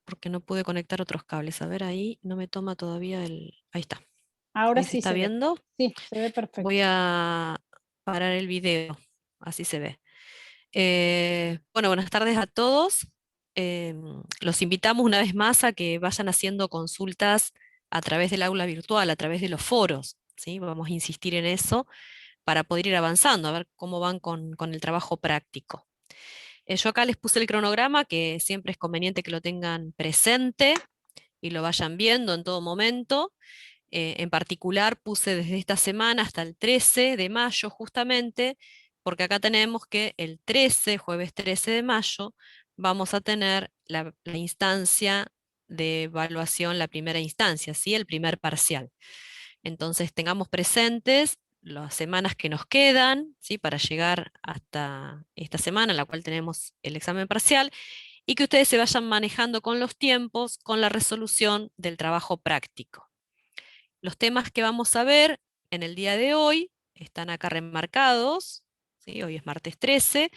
porque no pude conectar otros cables. A ver, ahí no me toma todavía el... Ahí está. Ahora Ahí se sí está se ve. viendo. Sí, se ve Voy perfecto. a parar el video, así se ve. Bueno, buenas tardes a todos. Los invitamos una vez más a que vayan haciendo consultas a través del aula virtual, a través de los foros, ¿sí? Vamos a insistir en eso para poder ir avanzando, a ver cómo van con el trabajo práctico. Yo acá les puse el cronograma, que siempre es conveniente que lo tengan presente y lo vayan viendo en todo momento. En particular puse desde esta semana hasta el 13 de mayo justamente, porque acá tenemos que el 13, jueves 13 de mayo, vamos a tener la instancia de evaluación, la primera instancia, ¿sí? El primer parcial. Entonces tengamos presentes las semanas que nos quedan, ¿sí? Para llegar hasta esta semana en la cual tenemos el examen parcial, y que ustedes se vayan manejando con los tiempos, con la resolución del trabajo práctico. Los temas que vamos a ver en el día de hoy están acá remarcados, ¿sí? Hoy es martes 13,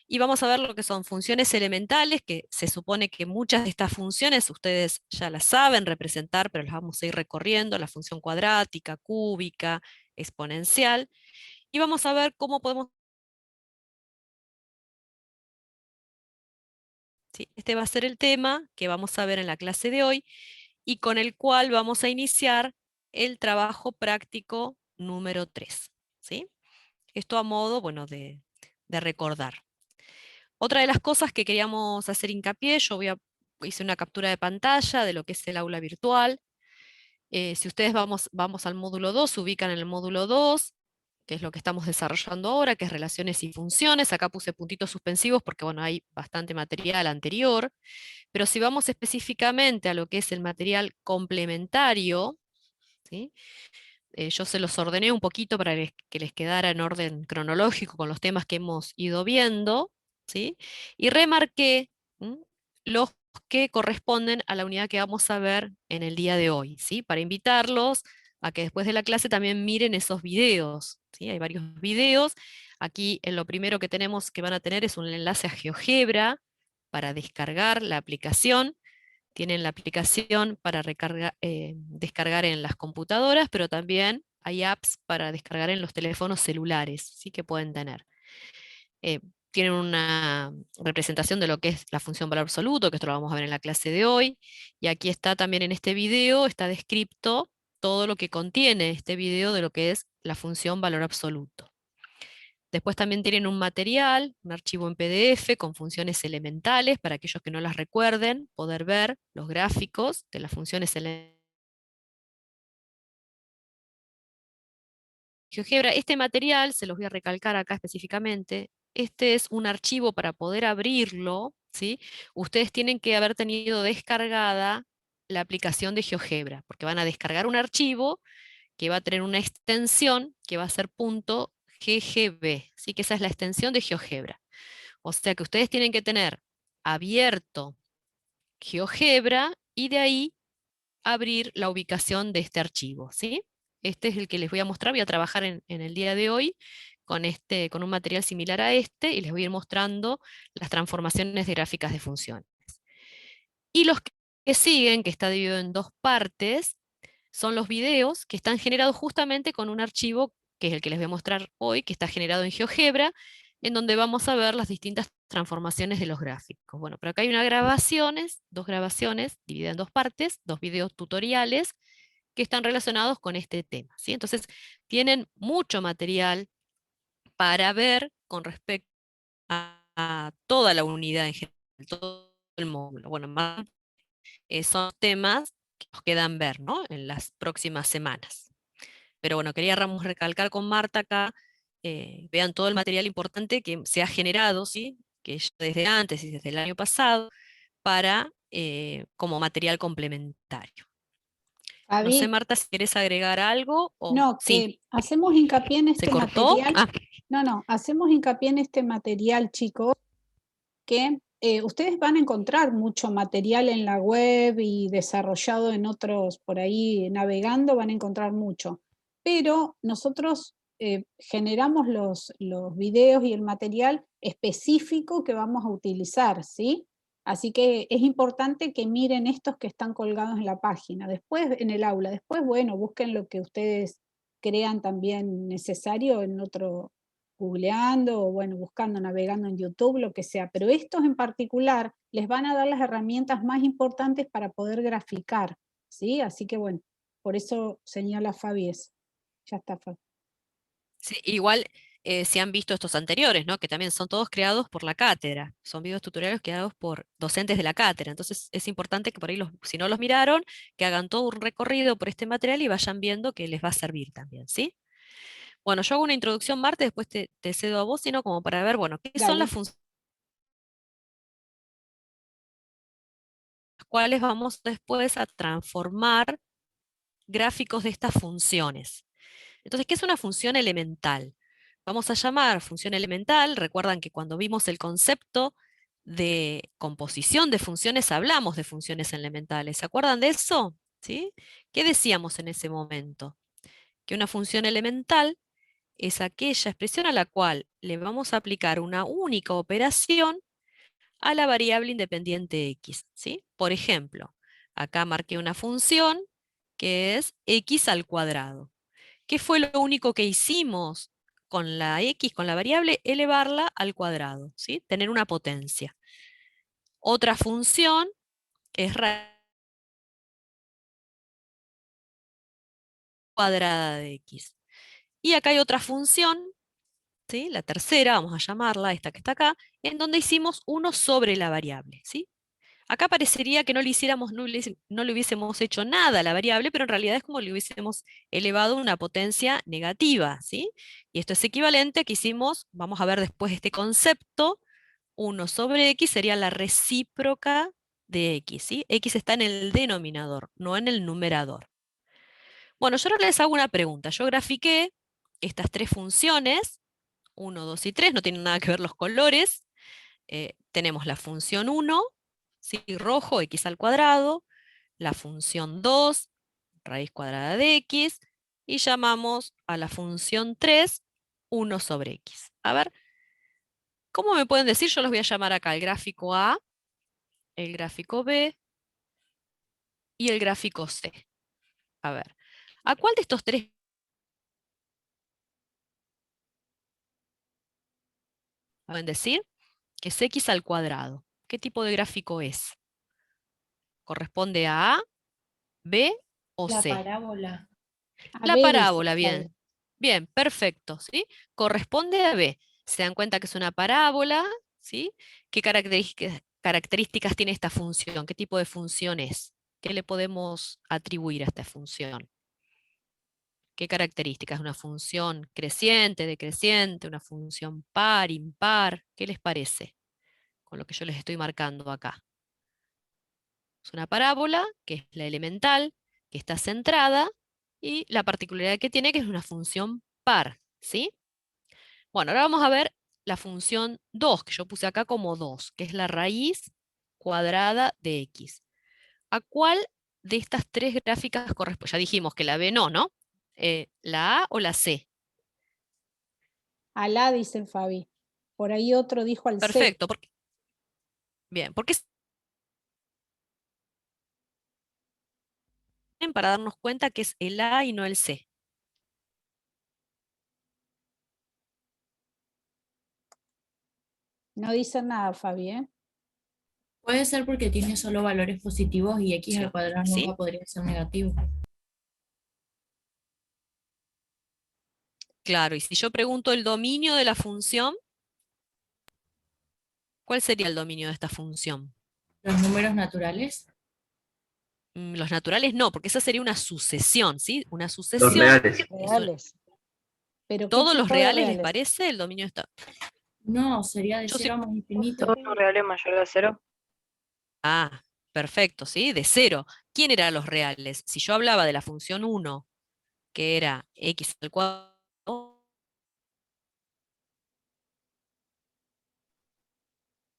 y vamos a ver lo que son funciones elementales, que se supone que muchas de estas funciones ustedes ya las saben representar, pero las vamos a ir recorriendo: la función cuadrática, cúbica, exponencial, y vamos a ver cómo podemos... ¿sí? Este va a ser el tema que vamos a ver en la clase de hoy, y con el cual vamos a iniciar el trabajo práctico número 3, ¿sí? Esto a modo, bueno, de recordar. Otra de las cosas que queríamos hacer hincapié, hice una captura de pantalla de lo que es el aula virtual. Si ustedes vamos al módulo 2, se ubican en el módulo 2, que es lo que estamos desarrollando ahora, que es relaciones y funciones. Acá puse puntitos suspensivos porque, bueno, hay bastante material anterior. Pero si vamos específicamente a lo que es el material complementario, ¿sí? Yo se los ordené un poquito para que les quedara en orden cronológico con los temas que hemos ido viendo, ¿sí? Y remarqué, ¿m?, los que corresponden a la unidad que vamos a ver en el día de hoy, ¿sí? Para invitarlos a que después de la clase también miren esos videos, ¿sí? Hay varios videos. Aquí en lo primero que tenemos que van a tener es un enlace a GeoGebra para descargar la aplicación. Tienen la aplicación para descargar en las computadoras, pero también hay apps para descargar en los teléfonos celulares, sí que pueden tener. Eh, Tienen una representación de lo que es la función valor absoluto, que esto lo vamos a ver en la clase de hoy, y aquí está también en este video, está descrito todo lo que contiene este video de lo que es la función valor absoluto. Después también tienen un material, un archivo en PDF con funciones elementales, para aquellos que no las recuerden, poder ver los gráficos de las funciones elementales. GeoGebra, este material, se los voy a recalcar acá específicamente, este es un archivo para poder abrirlo, ¿sí? Ustedes tienen que haber tenido descargada la aplicación de GeoGebra, porque van a descargar un archivo que va a tener una extensión que va a ser .ggb, ¿sí? Que esa es la extensión de GeoGebra. O sea que ustedes tienen que tener abierto GeoGebra y de ahí abrir la ubicación de este archivo, ¿sí? Este es el que les voy a mostrar. Voy a trabajar en el día de hoy con un material similar a este, y les voy a ir mostrando las transformaciones de gráficas de funciones. Y los que siguen, que está dividido en dos partes, son los videos que están generados justamente con un archivo que es el que les voy a mostrar hoy, que está generado en GeoGebra, en donde vamos a ver las distintas transformaciones de los gráficos. Bueno, pero acá hay dos grabaciones divididas en dos partes, dos videos tutoriales que están relacionados con este tema, ¿sí? Entonces, tienen mucho material para ver con respecto a toda la unidad en general, todo el módulo. Bueno, más son temas que nos quedan ver, ¿no?, en las próximas semanas. Pero bueno, queríamos recalcar con Marta acá, vean todo el material importante que se ha generado, ¿sí? Que ya desde antes y desde el año pasado, para, como material complementario. No sé, Fabi, Marta, si quieres agregar algo o... no, Sí, que hacemos hincapié en ¿se este cortó? material. Ah, No, no, hacemos hincapié en este material, chicos, que ustedes van a encontrar mucho material en la web y desarrollado en otros, por ahí navegando, van a encontrar mucho. Pero nosotros generamos los videos y el material específico que vamos a utilizar, ¿sí? Así que es importante que miren estos que están colgados en la página, después en el aula, después, bueno, busquen lo que ustedes crean también necesario en otro, googleando o bueno, buscando, navegando en YouTube, lo que sea, pero estos en particular les van a dar las herramientas más importantes para poder graficar, ¿sí? Así que bueno, por eso señala Fabi eso. Ya está, Fabi. Sí, igual si han visto estos anteriores, ¿no? Que también son todos creados por la cátedra, son videos tutoriales creados por docentes de la cátedra, entonces es importante que por ahí, si no los miraron, que hagan todo un recorrido por este material y vayan viendo que les va a servir también, ¿sí? Bueno, yo hago una introducción, Marta, después te cedo a vos, sino como para ver, bueno, qué son las Dale. funciones, cuáles vamos después a transformar gráficos de estas funciones. Entonces, ¿qué es una función elemental? Vamos a llamar función elemental, recuerdan que cuando vimos el concepto de composición de funciones hablamos de funciones elementales, ¿se acuerdan de eso? ¿Sí? ¿Qué decíamos en ese momento? Que una función elemental es aquella expresión a la cual le vamos a aplicar una única operación a la variable independiente x, ¿sí? Por ejemplo, acá marqué una función que es x al cuadrado. ¿Qué fue lo único que hicimos con la x, con la variable? Elevarla al cuadrado, ¿sí? Tener una potencia. Otra función es raíz cuadrada de x. Y acá hay otra función, ¿sí? La tercera, vamos a llamarla, esta que está acá, en donde hicimos 1 sobre la variable, ¿sí? Acá parecería que no le hiciéramos, no le hubiésemos hecho nada a la variable, pero en realidad es como le hubiésemos elevado una potencia negativa, ¿sí? Y esto es equivalente a que hicimos, vamos a ver después este concepto, 1 sobre x sería la recíproca de x, ¿sí? X está en el denominador, no en el numerador. Bueno, yo ahora les hago una pregunta. Yo grafiqué estas tres funciones, 1, 2 y 3, no tienen nada que ver los colores. Tenemos la función 1, ¿sí? Rojo, x al cuadrado, la función 2, raíz cuadrada de x, y llamamos a la función 3, 1 sobre x. A ver, ¿cómo me pueden decir? Yo los voy a llamar acá el gráfico A, el gráfico B y el gráfico C. A ver, ¿a cuál de estos tres pueden decir que es x al cuadrado? ¿Qué tipo de gráfico es? ¿Corresponde a A, B o La C? parábola. A La ver, dice parábola, Fabi. bien. Bien, perfecto, ¿sí? Corresponde a B. Se dan cuenta que es una parábola, ¿sí? ¿Qué características tiene esta función? ¿Qué tipo de función es? ¿Qué le podemos atribuir a esta función? ¿Qué características? ¿Una función creciente, decreciente, una función par, impar? ¿Qué les parece con lo que yo les estoy marcando acá? Es una parábola, que es la elemental, que está centrada, y la particularidad que tiene que es una función par, ¿sí? Bueno, ahora vamos a ver la función 2, que yo puse acá como 2, que es la raíz cuadrada de x. ¿A cuál de estas tres gráficas corresponde? Ya dijimos que la B no, ¿no? ¿La A o la C? Alá, dice Fabi. Por ahí otro dijo al C. Perfecto, bien, porque para darnos cuenta que es el A y no el C. No dice nada, Fabi, ¿eh? Puede ser porque tiene solo valores positivos y x al cuadrado ¿Sí? nunca podría ser negativo. Claro, y si yo pregunto el dominio de la función, ¿cuál sería el dominio de esta función? Los números naturales. Los naturales no, porque esa sería una sucesión, ¿sí? Una Los sucesión, reales. Reales. ¿Pero qué ¿todos los tipo de reales les reales? parece el dominio de esta? No, sería de Yo sí. cero más infinito. Todos los reales mayores a cero. Ah, perfecto, ¿sí? De cero. ¿Quién eran los reales? Si yo hablaba de la función 1, que era x al cuadrado,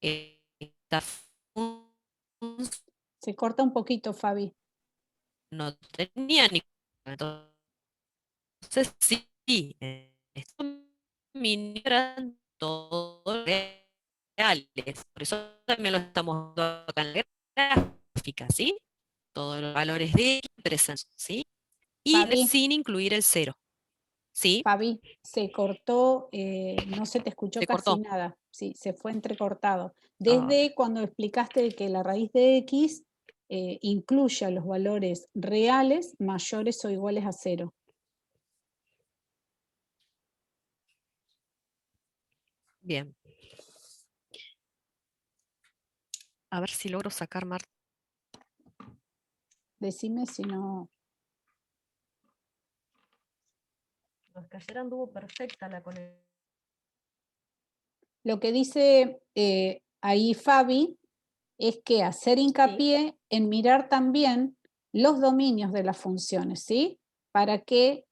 esta función Se corta un poquito, Fabi. no tenía ni... Entonces sí, estos dominios eran todos reales. reales. Por eso también lo estamos viendo acá en la gráfica, ¿sí? Todos los valores de X presentes, ¿sí? Y Fabi, sin incluir el 0, ¿sí? Fabi, se cortó, no se te escuchó Se casi cortó. nada, sí, se fue entrecortado. Ah, Desde cuando explicaste que la raíz de X incluye a los valores reales mayores o iguales a 0. bien. A ver si logro sacar Marta. Decime si no. Porque ayer anduvo perfecta la conexión. Lo que dice ahí Fabi es que hacer hincapié en mirar también los dominios de las funciones, ¿sí? Para que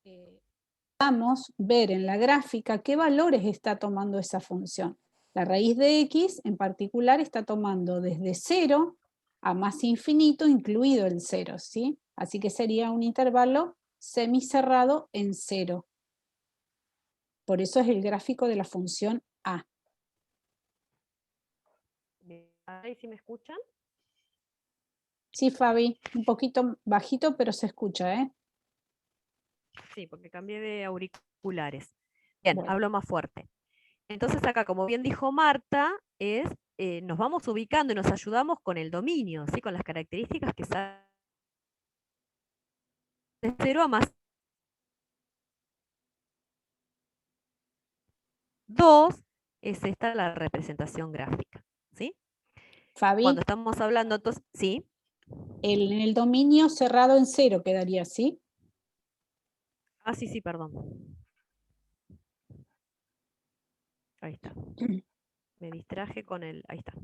podamos ver en la gráfica qué valores está tomando esa función. La raíz de X en particular está tomando desde 0 a más infinito, incluido el 0, ¿sí? Así que sería un intervalo semicerrado en 0. Por eso es el gráfico de la función A. ¿Ahí sí me escuchan? Sí, Fabi, un poquito bajito, pero se escucha, ¿eh? Sí, porque cambié de auriculares. Bien, Bueno, hablo más fuerte. Entonces acá, como bien dijo Marta, nos vamos ubicando y nos ayudamos con el dominio, ¿sí? Con las características que salen de 0 a más 2, es esta la representación gráfica, ¿sí? Cuando Fabi, estamos hablando, entonces, sí. en el dominio cerrado en 0 quedaría así. Ah, sí, sí, perdón. Ahí está. Me distraje con el, ahí está.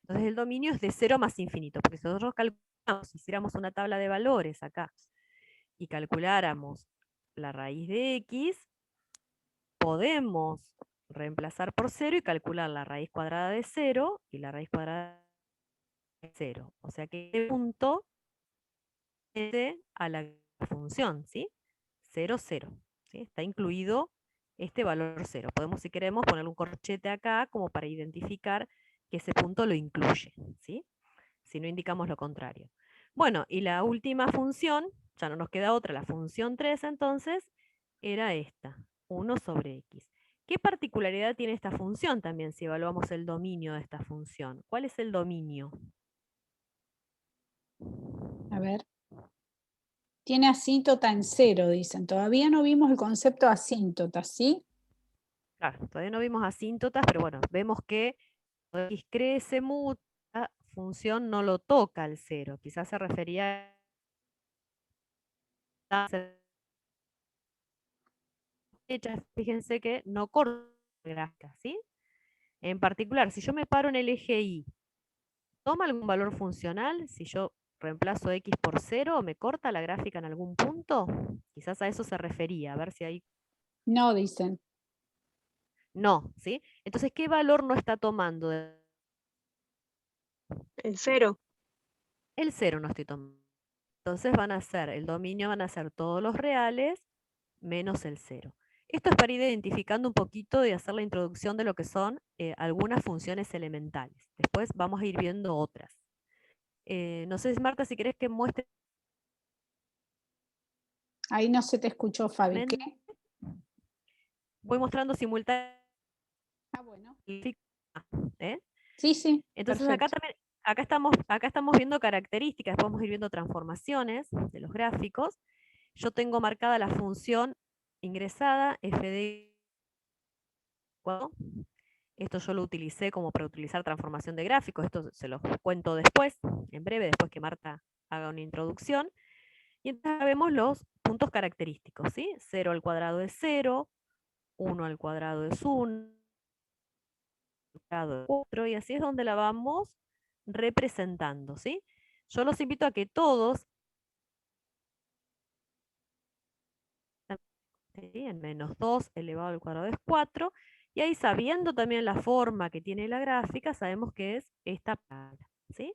Entonces el dominio es de 0 más infinito, porque si nosotros calculamos, si hiciéramos una tabla de valores acá y calculáramos la raíz de X, podemos reemplazar por 0 y calcular la raíz cuadrada de 0 y la raíz cuadrada de 0. O sea que este punto es a la función, ¿sí? 0, 0. ¿Sí? Está incluido este valor 0. Podemos, si queremos, poner un corchete acá como para identificar que ese punto lo incluye, ¿sí? Si no indicamos lo contrario. Bueno, y la última función, ya no nos queda otra, la función 3 entonces, era esta, 1 sobre x. ¿Qué particularidad tiene esta función también si evaluamos el dominio de esta función? ¿Cuál es el dominio? A ver. Tiene asíntota en 0, dicen. Todavía no vimos el concepto asíntota, ¿sí? Claro, todavía no vimos asíntotas, pero bueno, vemos que cuando x crece mucho, la función no lo toca al 0. Quizás se refería a fíjense que no corta la gráfica, ¿sí? En particular, si yo me paro en el eje Y, ¿toma algún valor funcional? Si yo reemplazo x por 0, ¿me corta la gráfica en algún punto? Quizás a eso se refería, a ver si hay... No, dicen. No, ¿sí? Entonces, ¿qué valor no está tomando? El 0. El 0 no estoy tomando. Entonces van a ser, el dominio van a ser todos los reales menos el 0. Esto es para ir identificando un poquito y hacer la introducción de lo que son algunas funciones elementales. Después vamos a ir viendo otras. No sé, Marta, si querés que muestre... Ahí no se te escuchó, Fabi. ¿Qué? Voy mostrando simultáneamente. Ah, bueno. ¿Eh? Sí, sí, Entonces acá perfecto. también, acá estamos viendo características, después vamos a ir viendo transformaciones de los gráficos. Yo tengo marcada la función ingresada, f de cuadrado. Esto yo lo utilicé como para utilizar transformación de gráficos, esto se los cuento después, en breve, después que Marta haga una introducción. Y entonces vemos los puntos característicos, ¿sí? 0 al cuadrado es 0, 1 al cuadrado es 1, al cuadrado es 4, y así es donde la vamos representando, ¿sí? Yo los invito a que todos, ¿sí? En menos 2 elevado al cuadrado es 4, y ahí sabiendo también la forma que tiene la gráfica, sabemos que es esta palabra, ¿sí?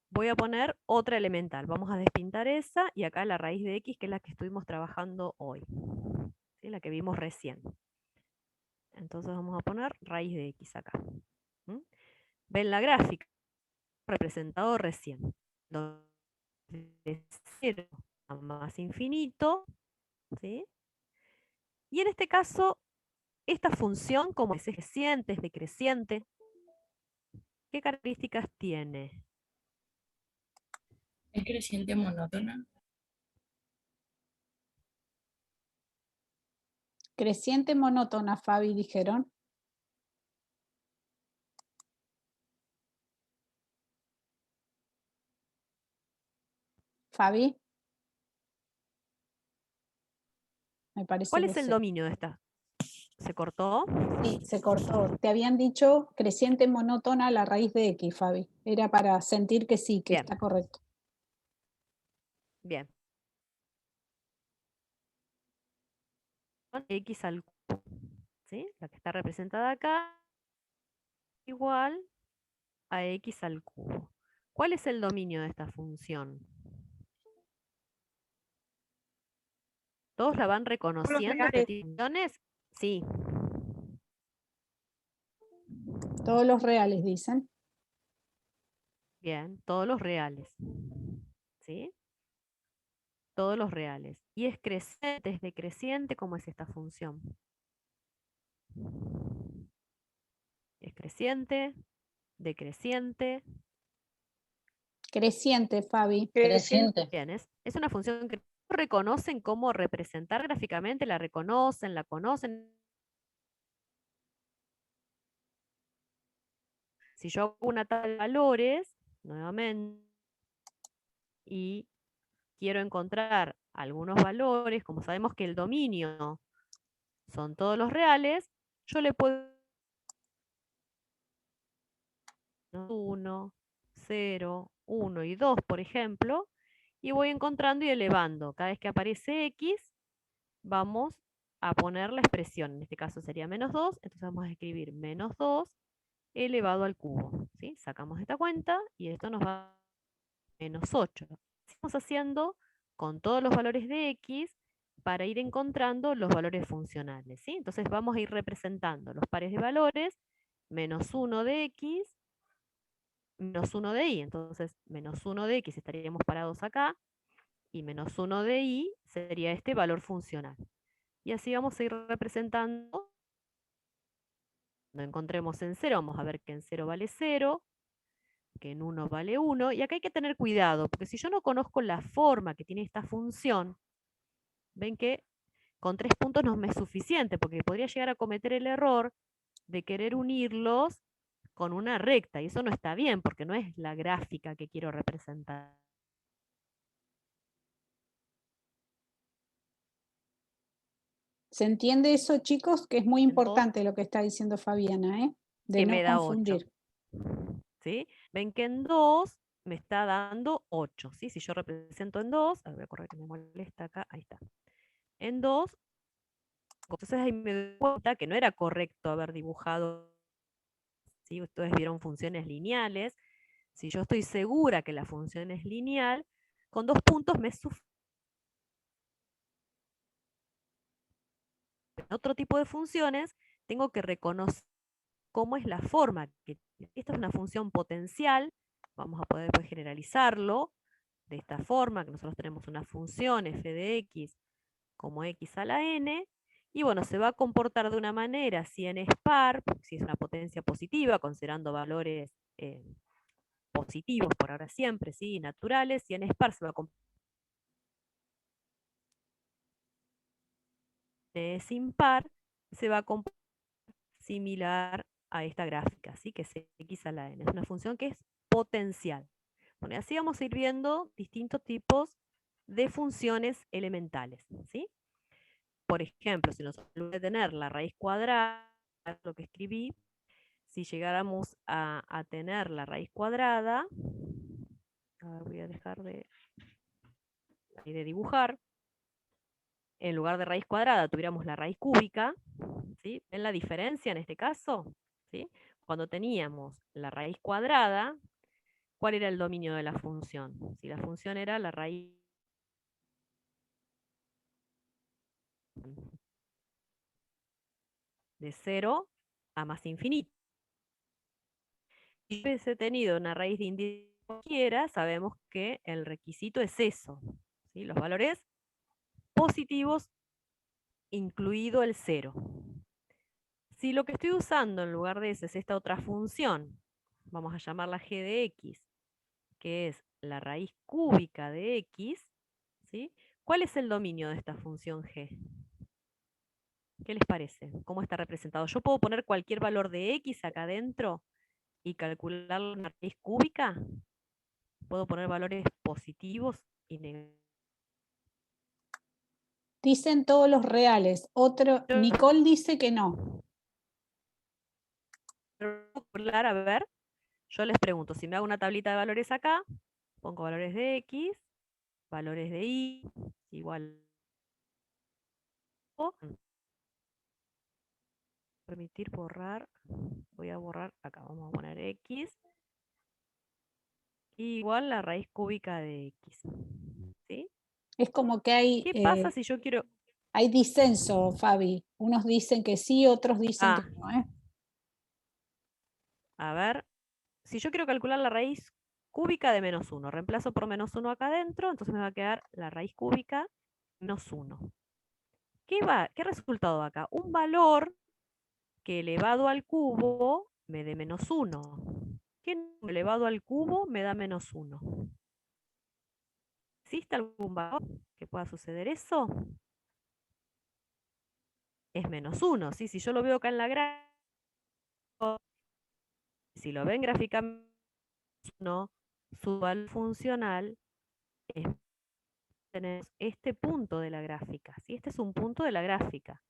Voy a poner otra elemental, vamos a despintar esa, y acá la raíz de x, que es la que estuvimos trabajando hoy, ¿sí? La que vimos recién. Entonces vamos a poner raíz de x acá. ven la gráfica representado recién. De 0 a más infinito, ¿sí? Y en este caso, esta función, como es creciente, es decreciente, ¿qué características tiene? Es creciente monótona. Creciente monótona, Fabi, dijeron. Fabi. Me parece ¿Cuál que es el se, dominio de esta? ¿Se cortó? sí, se cortó. Te habían dicho creciente monótona a la raíz de X, Fabi. Era para sentir que sí, que Bien, está correcto. bien. X al cubo, ¿sí? La que está representada acá, igual a X al cubo. ¿Cuál es el dominio de esta función? ¿Todos la van reconociendo este tipo de funciones? Sí. Todos los reales dicen. Bien, todos los reales. ¿Sí? Todos los reales. Y es creciente, es decreciente, ¿cómo es esta función? Es creciente, decreciente. Creciente, Fabi. Creciente. Bien, es una función que reconocen cómo representar gráficamente, la reconocen, la conocen. Si yo hago una tabla de valores, nuevamente, y quiero encontrar algunos valores, como sabemos que el dominio son todos los reales, yo le puedo 1, 0, 1 y 2, por ejemplo, y voy encontrando y elevando. Cada vez que aparece X, vamos a poner la expresión. En este caso sería menos 2, entonces vamos a escribir menos 2 elevado al cubo. ¿Sí? Sacamos esta cuenta y esto nos va a menos 8. Estamos haciendo con todos los valores de X para ir encontrando los valores funcionales. ¿Sí? Entonces vamos a ir representando los pares de valores, menos 1 de X, menos 1 de Y. Entonces, menos 1 de X estaríamos parados acá, y menos 1 de Y sería este valor funcional. Y así vamos a ir representando. Cuando encontremos en 0, vamos a ver que en 0 vale 0, que en 1 vale 1, y acá hay que tener cuidado, porque si yo no conozco la forma que tiene esta función, ven que con 3 puntos no me es suficiente, porque podría llegar a cometer el error de querer unirlos con una recta, y eso no está bien, porque no es la gráfica que quiero representar. ¿Se entiende eso, chicos? Que es muy En 2, importante lo que está diciendo Fabiana, ¿eh? De que no me da 8. confundir. ¿Sí? Ven que en 2 me está dando 8. ¿Sí? Si yo represento en 2, voy a correr que me molesta acá, ahí está. En 2, entonces ahí me doy cuenta que no era correcto haber dibujado, ¿sí? Ustedes vieron funciones lineales. Si yo estoy segura que la función es lineal, con 2 puntos me es suficiente. En otro tipo de funciones, tengo que reconocer cómo es la forma. Esta es una función potencial, vamos a poder después generalizarlo de esta forma, que nosotros tenemos una función f de x como x a la n, y bueno, se va a comportar de una manera si n es par, si es una potencia positiva, considerando valores positivos por ahora siempre, ¿sí? Naturales, si n es par se va a comportar es impar, se va a comportar similar a esta gráfica, ¿sí? Que es x a la n. Es una función que es potencial. Bueno, y así vamos a ir viendo distintos tipos de funciones elementales, ¿sí? Por ejemplo, si nosotros en vez de tener la raíz cuadrada, lo que escribí, si llegáramos a tener la raíz cuadrada, voy a dejar de dibujar, en lugar de raíz cuadrada tuviéramos la raíz cúbica, ¿sí? ¿Ven la diferencia en este caso? ¿Sí? Cuando teníamos la raíz cuadrada, ¿cuál era el dominio de la función? Si la función era la raíz de 0 a más infinito. Si hubiese tenido una raíz de índice cualquiera, sabemos que el requisito es eso, ¿sí? Los valores positivos, incluido el 0. Si lo que estoy usando en lugar de ese es esta otra función, vamos a llamarla g de x, que es la raíz cúbica de x, ¿sí? ¿Cuál es el dominio de esta función g? ¿Qué les parece? ¿Cómo está representado? Yo puedo poner cualquier valor de x acá adentro y calcular una raíz cúbica. Puedo poner valores positivos y negativos. Dicen todos los reales. Nicole dice que no. A ver, yo les pregunto, si me hago una tablita de valores acá, pongo valores de x, valores de y, igual. Permitir borrar, voy a borrar acá, vamos a poner x, igual la raíz cúbica de x. ¿Sí? Es como que hay, ¿Qué pasa si yo quiero? hay disenso, Fabi. Unos dicen que sí, otros dicen que no. A ver, si yo quiero calcular la raíz cúbica de menos 1, reemplazo por menos 1 acá adentro, entonces me va a quedar la raíz cúbica menos 1. ¿Qué resultado va acá? Un valor que elevado al cubo me dé menos 1. ¿Qué elevado al cubo me da menos 1? ¿Existe algún valor que pueda suceder eso? Es menos 1, ¿sí? Si yo lo veo acá en la gráfica, si lo ven gráficamente, su valor funcional es, tenemos este punto de la gráfica, ¿sí? Este es un punto de la gráfica,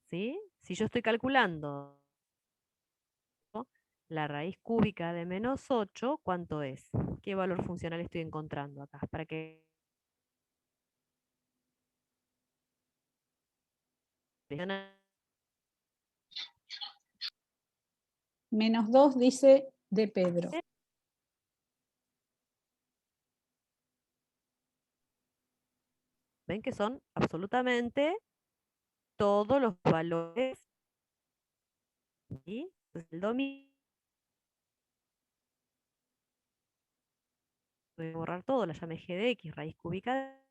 ¿sí? Si yo estoy calculando la raíz cúbica de menos 8, ¿cuánto es? ¿Qué valor funcional estoy encontrando acá? Para que Menos 2 dice de Pedro. ven que son absolutamente todos los valores, ¿sí? Entonces, el dominio, voy a borrar todo, la llame g de x, raíz cúbica de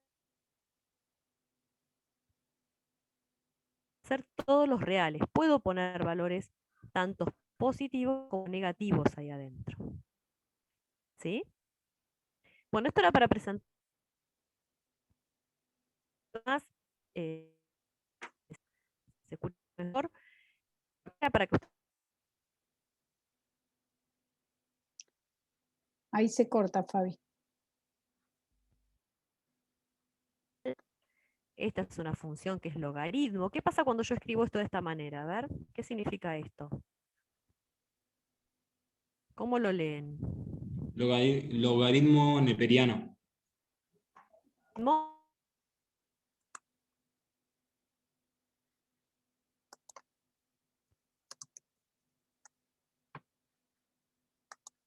ser todos los reales. Puedo poner valores tanto positivos como negativos ahí adentro. ¿Sí? Bueno, esto era para presentar más, se escucha mejor, para que Ahí se corta, Fabi. esta es una función que es logaritmo. ¿Qué pasa cuando yo escribo esto de esta manera? A ver, ¿qué significa esto? ¿Cómo lo leen? Logaritmo neperiano.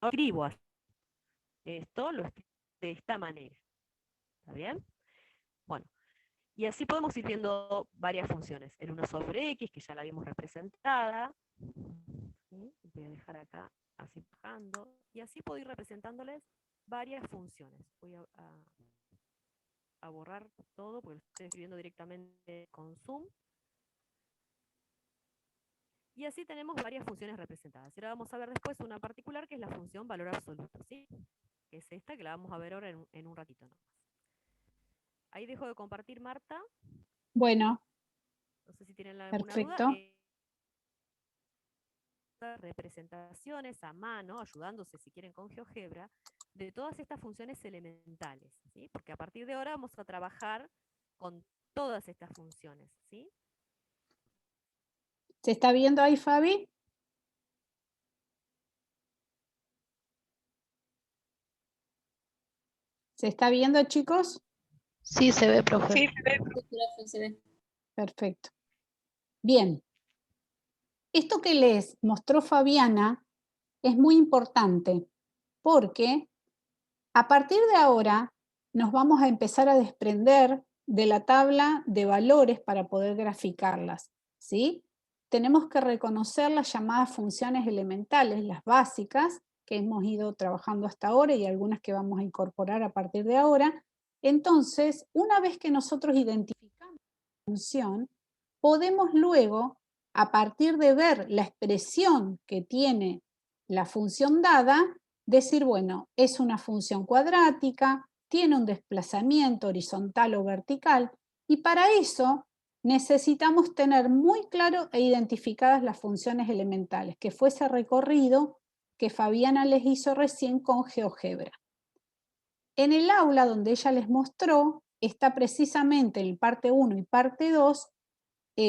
Escribo así. Esto lo escribo de esta manera. ¿Está bien? Bueno, y así podemos ir viendo varias funciones. El 1 sobre x, que ya la vimos representada. ¿Sí? Voy a dejar acá así bajando. Y así puedo ir representándoles varias funciones. Voy a borrar todo porque lo estoy escribiendo directamente con zoom. Y así tenemos varias funciones representadas. Y ahora vamos a ver después una particular que es la función valor absoluto, ¿sí? Que es esta que la vamos a ver ahora en un ratito nomás. Ahí dejo de compartir, Marta. Bueno. No sé si tienen alguna Perfecto. duda. Representaciones a mano, ayudándose si quieren con GeoGebra, de todas estas funciones elementales, ¿sí? Porque a partir de ahora vamos a trabajar con todas estas funciones, ¿sí? ¿Se está viendo ahí, Fabi? ¿Se está viendo, chicos? Sí, se ve, profe. Sí, se ve. Perfecto. Bien. Esto que les mostró Fabiana es muy importante porque a partir de ahora nos vamos a empezar a desprender de la tabla de valores para poder graficarlas, ¿sí? tenemos que reconocer las llamadas funciones elementales, las básicas, que hemos ido trabajando hasta ahora y algunas que vamos a incorporar a partir de ahora. Entonces, una vez que nosotros identificamos la función, podemos luego, a partir de ver la expresión que tiene la función dada, decir, bueno, es una función cuadrática, tiene un desplazamiento horizontal o vertical, y para eso necesitamos tener muy claro e identificadas las funciones elementales, que fue ese recorrido que Fabiana les hizo recién con GeoGebra. En el aula donde ella les mostró, está precisamente en parte 1 y parte 2,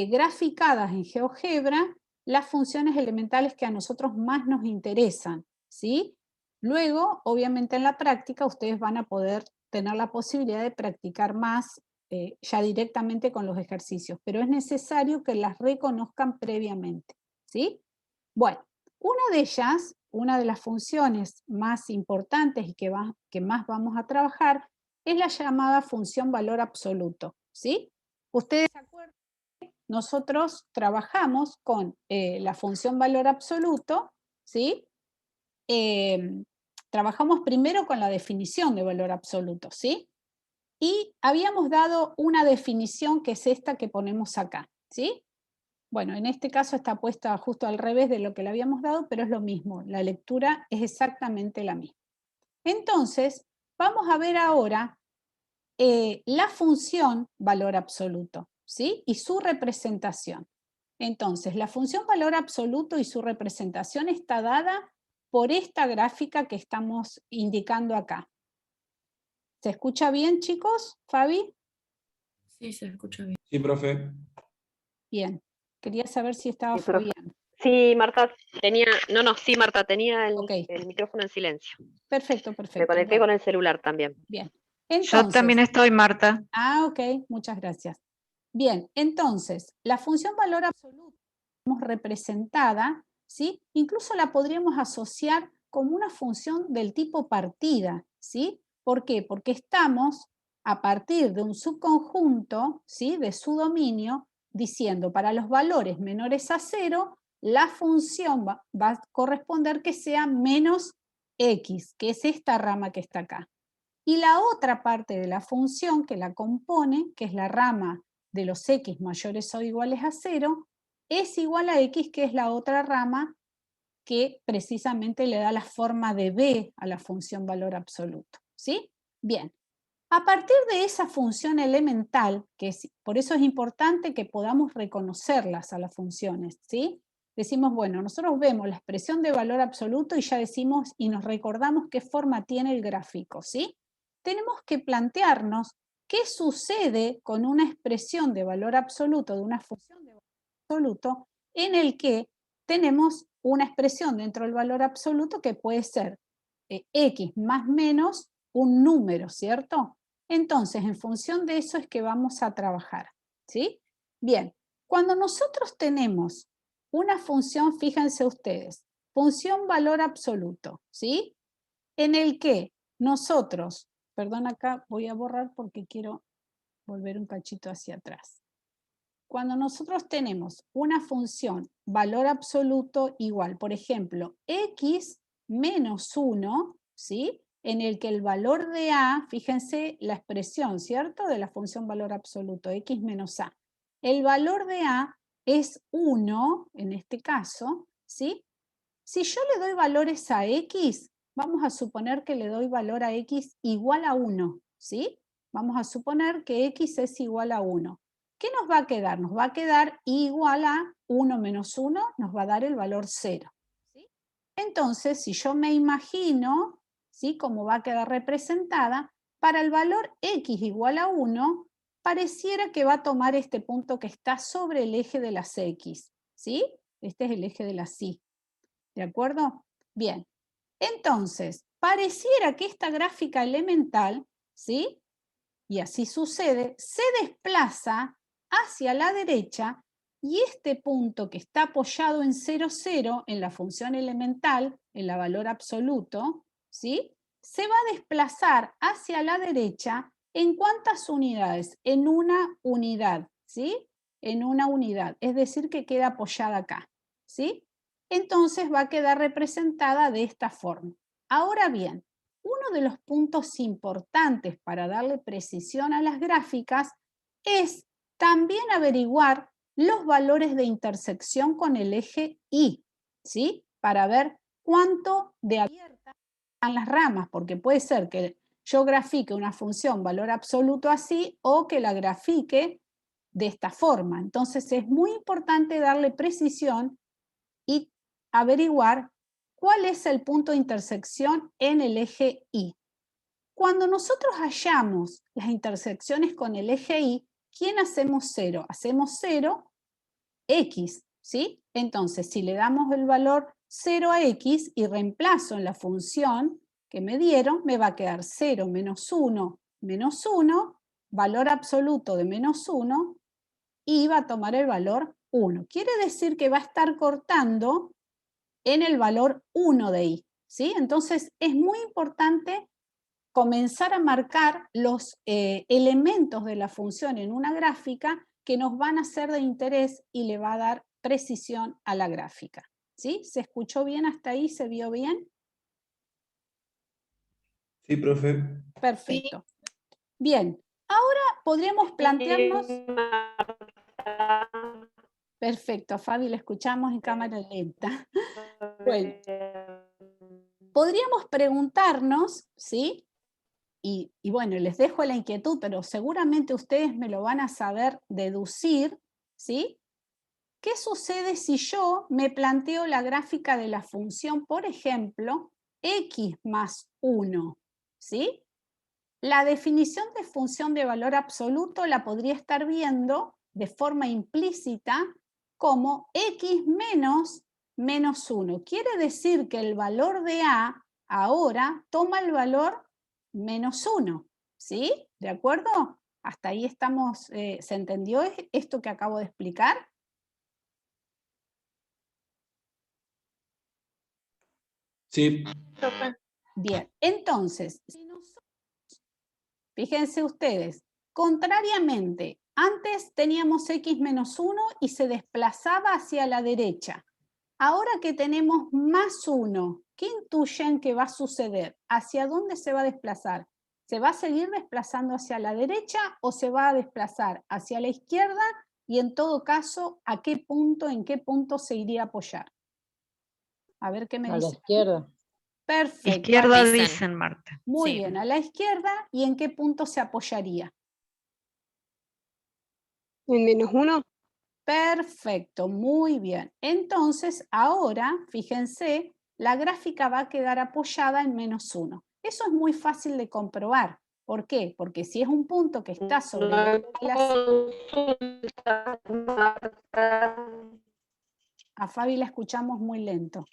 graficadas en GeoGebra las funciones elementales que a nosotros más nos interesan, ¿sí? Luego, obviamente en la práctica, ustedes van a poder tener la posibilidad de practicar más ya directamente con los ejercicios, pero es necesario que las reconozcan previamente, ¿sí? Bueno, una de ellas, una de las funciones más importantes y que más vamos a trabajar, es la llamada función valor absoluto, ¿sí? Ustedes se acuerdan, nosotros trabajamos con la función valor absoluto, ¿sí? Trabajamos primero con la definición de valor absoluto, ¿sí? Y habíamos dado una definición que es esta que ponemos acá, ¿sí? Bueno, en este caso está puesta justo al revés de lo que le habíamos dado, pero es lo mismo, la lectura es exactamente la misma. Entonces, vamos a ver ahora la función valor absoluto, ¿sí? Y su representación. Entonces, la función valor absoluto y su representación está dada por esta gráfica que estamos indicando acá. ¿Se escucha bien, chicos? ¿Fabi? Sí, se escucha bien. Sí, profe. Bien. Quería saber si estaba Sí, profe. Fabián. Sí, Marta, sí, Marta, tenía Ok. el micrófono en silencio. Perfecto, Me perfecto. conecté Bueno, con el celular también. bien. Yo también Entonces, estoy, Marta. ok, muchas gracias. Bien, entonces, la función valor absoluto representada, ¿sí? Incluso la podríamos asociar como una función del tipo partida, ¿sí? ¿Por qué? Porque estamos a partir de un subconjunto, ¿sí? De su dominio, diciendo para los valores menores a 0, la función va a corresponder que sea menos x, que es esta rama que está acá. Y la otra parte de la función que la compone, que es la rama de los x mayores o iguales a 0, es igual a x, que es la otra rama que precisamente le da la forma de b a la función valor absoluto, ¿sí? Bien, a partir de esa función elemental, por eso es importante que podamos reconocerlas a las funciones, ¿sí? Decimos, bueno, nosotros vemos la expresión de valor absoluto y ya decimos y nos recordamos qué forma tiene el gráfico, ¿sí? Tenemos que plantearnos qué sucede con una expresión de valor absoluto, de una función de valor absoluto, en el que tenemos una expresión dentro del valor absoluto que puede ser x más menos un número, ¿cierto? Entonces, en función de eso es que vamos a trabajar, ¿sí? Bien, cuando nosotros tenemos una función, fíjense ustedes, función valor absoluto, ¿sí? En el que nosotros, perdón, acá voy a borrar porque quiero volver un cachito hacia atrás. Cuando nosotros tenemos una función valor absoluto igual, por ejemplo, x menos 1, ¿sí? En el que el valor de a, fíjense la expresión, ¿cierto? De la función valor absoluto, x menos a. El valor de a es 1, en este caso, ¿sí? Si yo le doy valores a x, vamos a suponer que le doy valor a x igual a 1, ¿sí? Vamos a suponer que x es igual a 1. ¿Qué nos va a quedar? Nos va a quedar igual a 1 menos 1, nos va a dar el valor 0. ¿Sí? Entonces, si yo me imagino, ¿sí?, cómo va a quedar representada, para el valor x igual a 1, pareciera que va a tomar este punto que está sobre el eje de las x, ¿sí? Este es el eje de las y. ¿De acuerdo? Bien. Entonces, pareciera que esta gráfica elemental, ¿sí?, y así sucede, se desplaza hacia la derecha y este punto que está apoyado en 0, 0, en la función elemental, en la valor absoluto, ¿sí?, se va a desplazar hacia la derecha ¿en cuántas unidades? En una unidad, ¿sí? en una unidad, es decir, que queda apoyada acá, ¿sí? Entonces va a quedar representada de esta forma. Ahora bien, uno de los puntos importantes para darle precisión a las gráficas es también averiguar los valores de intersección con el eje Y, ¿sí? Para ver cuánto de abiertas están las ramas, porque puede ser que yo grafique una función valor absoluto así o que la grafique de esta forma. Entonces es muy importante darle precisión y averiguar cuál es el punto de intersección en el eje Y. Cuando nosotros hallamos las intersecciones con el eje Y, ¿quién hacemos 0? Hacemos 0, x, ¿sí? Entonces, si le damos el valor 0 a x y reemplazo en la función que me dieron, me va a quedar 0 menos 1, valor absoluto de menos 1, y va a tomar el valor 1. Quiere decir que va a estar cortando en el valor 1 de y, ¿sí? Entonces, es muy importante comenzar a marcar los elementos de la función en una gráfica que nos van a ser de interés y le va a dar precisión a la gráfica. ¿Sí? ¿Se escuchó bien hasta ahí? ¿Se vio bien? Sí, profe. Perfecto. Bien, ahora podríamos plantearnos... Perfecto, Fabi, la escuchamos en cámara lenta. Bueno, podríamos preguntarnos, ¿sí? Y bueno, les dejo la inquietud, pero seguramente ustedes me lo van a saber deducir, ¿sí? ¿Qué sucede si yo me planteo la gráfica de la función, por ejemplo, x más 1, ¿sí? La definición de función de valor absoluto la podría estar viendo de forma implícita como x menos 1. Quiere decir que el valor de a ahora toma el valor menos 1, ¿sí? ¿De acuerdo? Hasta ahí estamos, ¿se entendió esto que acabo de explicar? Sí. Bien, entonces, fíjense ustedes, contrariamente, antes teníamos x menos 1 y se desplazaba hacia la derecha. Ahora que tenemos más 1, ¿qué intuyen que va a suceder? ¿Hacia dónde se va a desplazar? ¿Se va a seguir desplazando hacia la derecha o se va a desplazar hacia la izquierda? Y en todo caso, ¿a qué punto, en qué punto se iría a apoyar? A ver qué me A la dicen. izquierda. Perfecto. Izquierda Dicen. dicen, Marta. Muy Sí. bien, a la izquierda, ¿y en qué punto se apoyaría? ¿En menos 1? Perfecto, muy bien. Entonces, ahora, fíjense, la gráfica va a quedar apoyada en menos 1. Eso es muy fácil de comprobar. ¿Por qué? Porque si es un punto que está sobre el eje de la... A Fabi la escuchamos muy lento.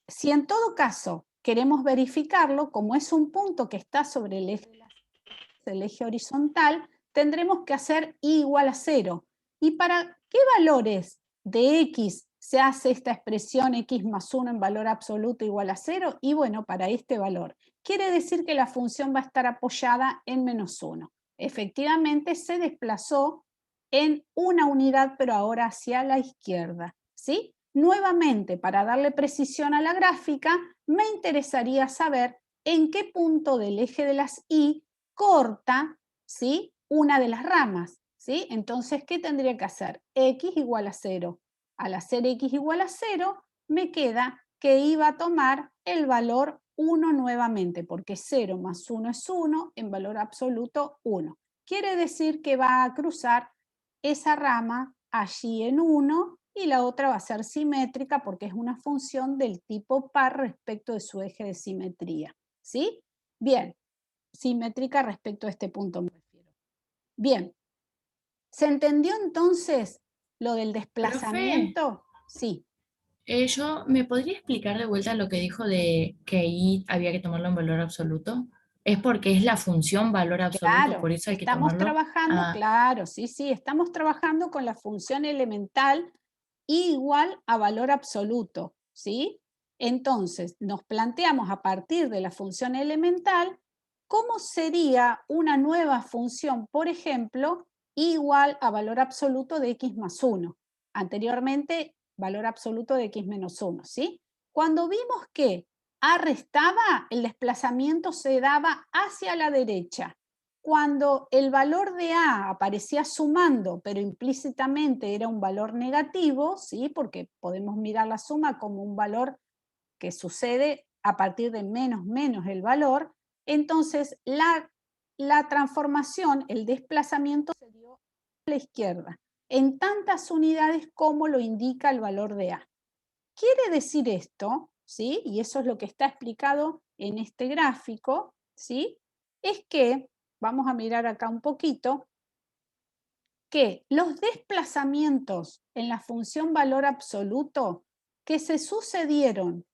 Si en todo caso queremos verificarlo, como es un punto que está sobre el eje horizontal, tendremos que hacer y igual a 0. ¿Y para qué valores de x se hace esta expresión x más 1 en valor absoluto igual a 0? Y bueno, para este valor. Quiere decir que la función va a estar apoyada en menos 1. Efectivamente se desplazó en una unidad, pero ahora hacia la izquierda, ¿sí? Nuevamente, para darle precisión a la gráfica, me interesaría saber en qué punto del eje de las y corta, ¿sí?, una de las ramas, ¿sí? Entonces, ¿qué tendría que hacer? X igual a 0. Al hacer x igual a 0, me queda que iba a tomar el valor 1 nuevamente, porque 0 más 1 es 1, en valor absoluto 1. Quiere decir que va a cruzar esa rama allí en 1 y la otra va a ser simétrica porque es una función del tipo par respecto de su eje de simetría, ¿sí? Bien, simétrica respecto a este punto me refiero. Bien, ¿se entendió entonces lo del desplazamiento? Sí. ¿Me podría explicar de vuelta lo que dijo de que ahí había que tomarlo en valor absoluto? ¿Es porque es la función valor absoluto, Claro, por eso hay que estamos tomarlo? trabajando, Ah, claro, sí, estamos trabajando con la función elemental igual a valor absoluto, ¿sí? Entonces, nos planteamos a partir de la función elemental, ¿cómo sería una nueva función, por ejemplo, igual a valor absoluto de x más 1. Anteriormente, valor absoluto de x menos 1, ¿sí? Cuando vimos que A restaba, el desplazamiento se daba hacia la derecha. Cuando el valor de A aparecía sumando, pero implícitamente era un valor negativo, ¿sí? Porque podemos mirar la suma como un valor que sucede a partir de menos el valor, entonces la transformación, el desplazamiento se dio a la izquierda, en tantas unidades como lo indica el valor de A. Quiere decir esto, ¿sí? Y eso es lo que está explicado en este gráfico, ¿sí? Es que, vamos a mirar acá un poquito, que los desplazamientos en la función valor absoluto que se sucedieron,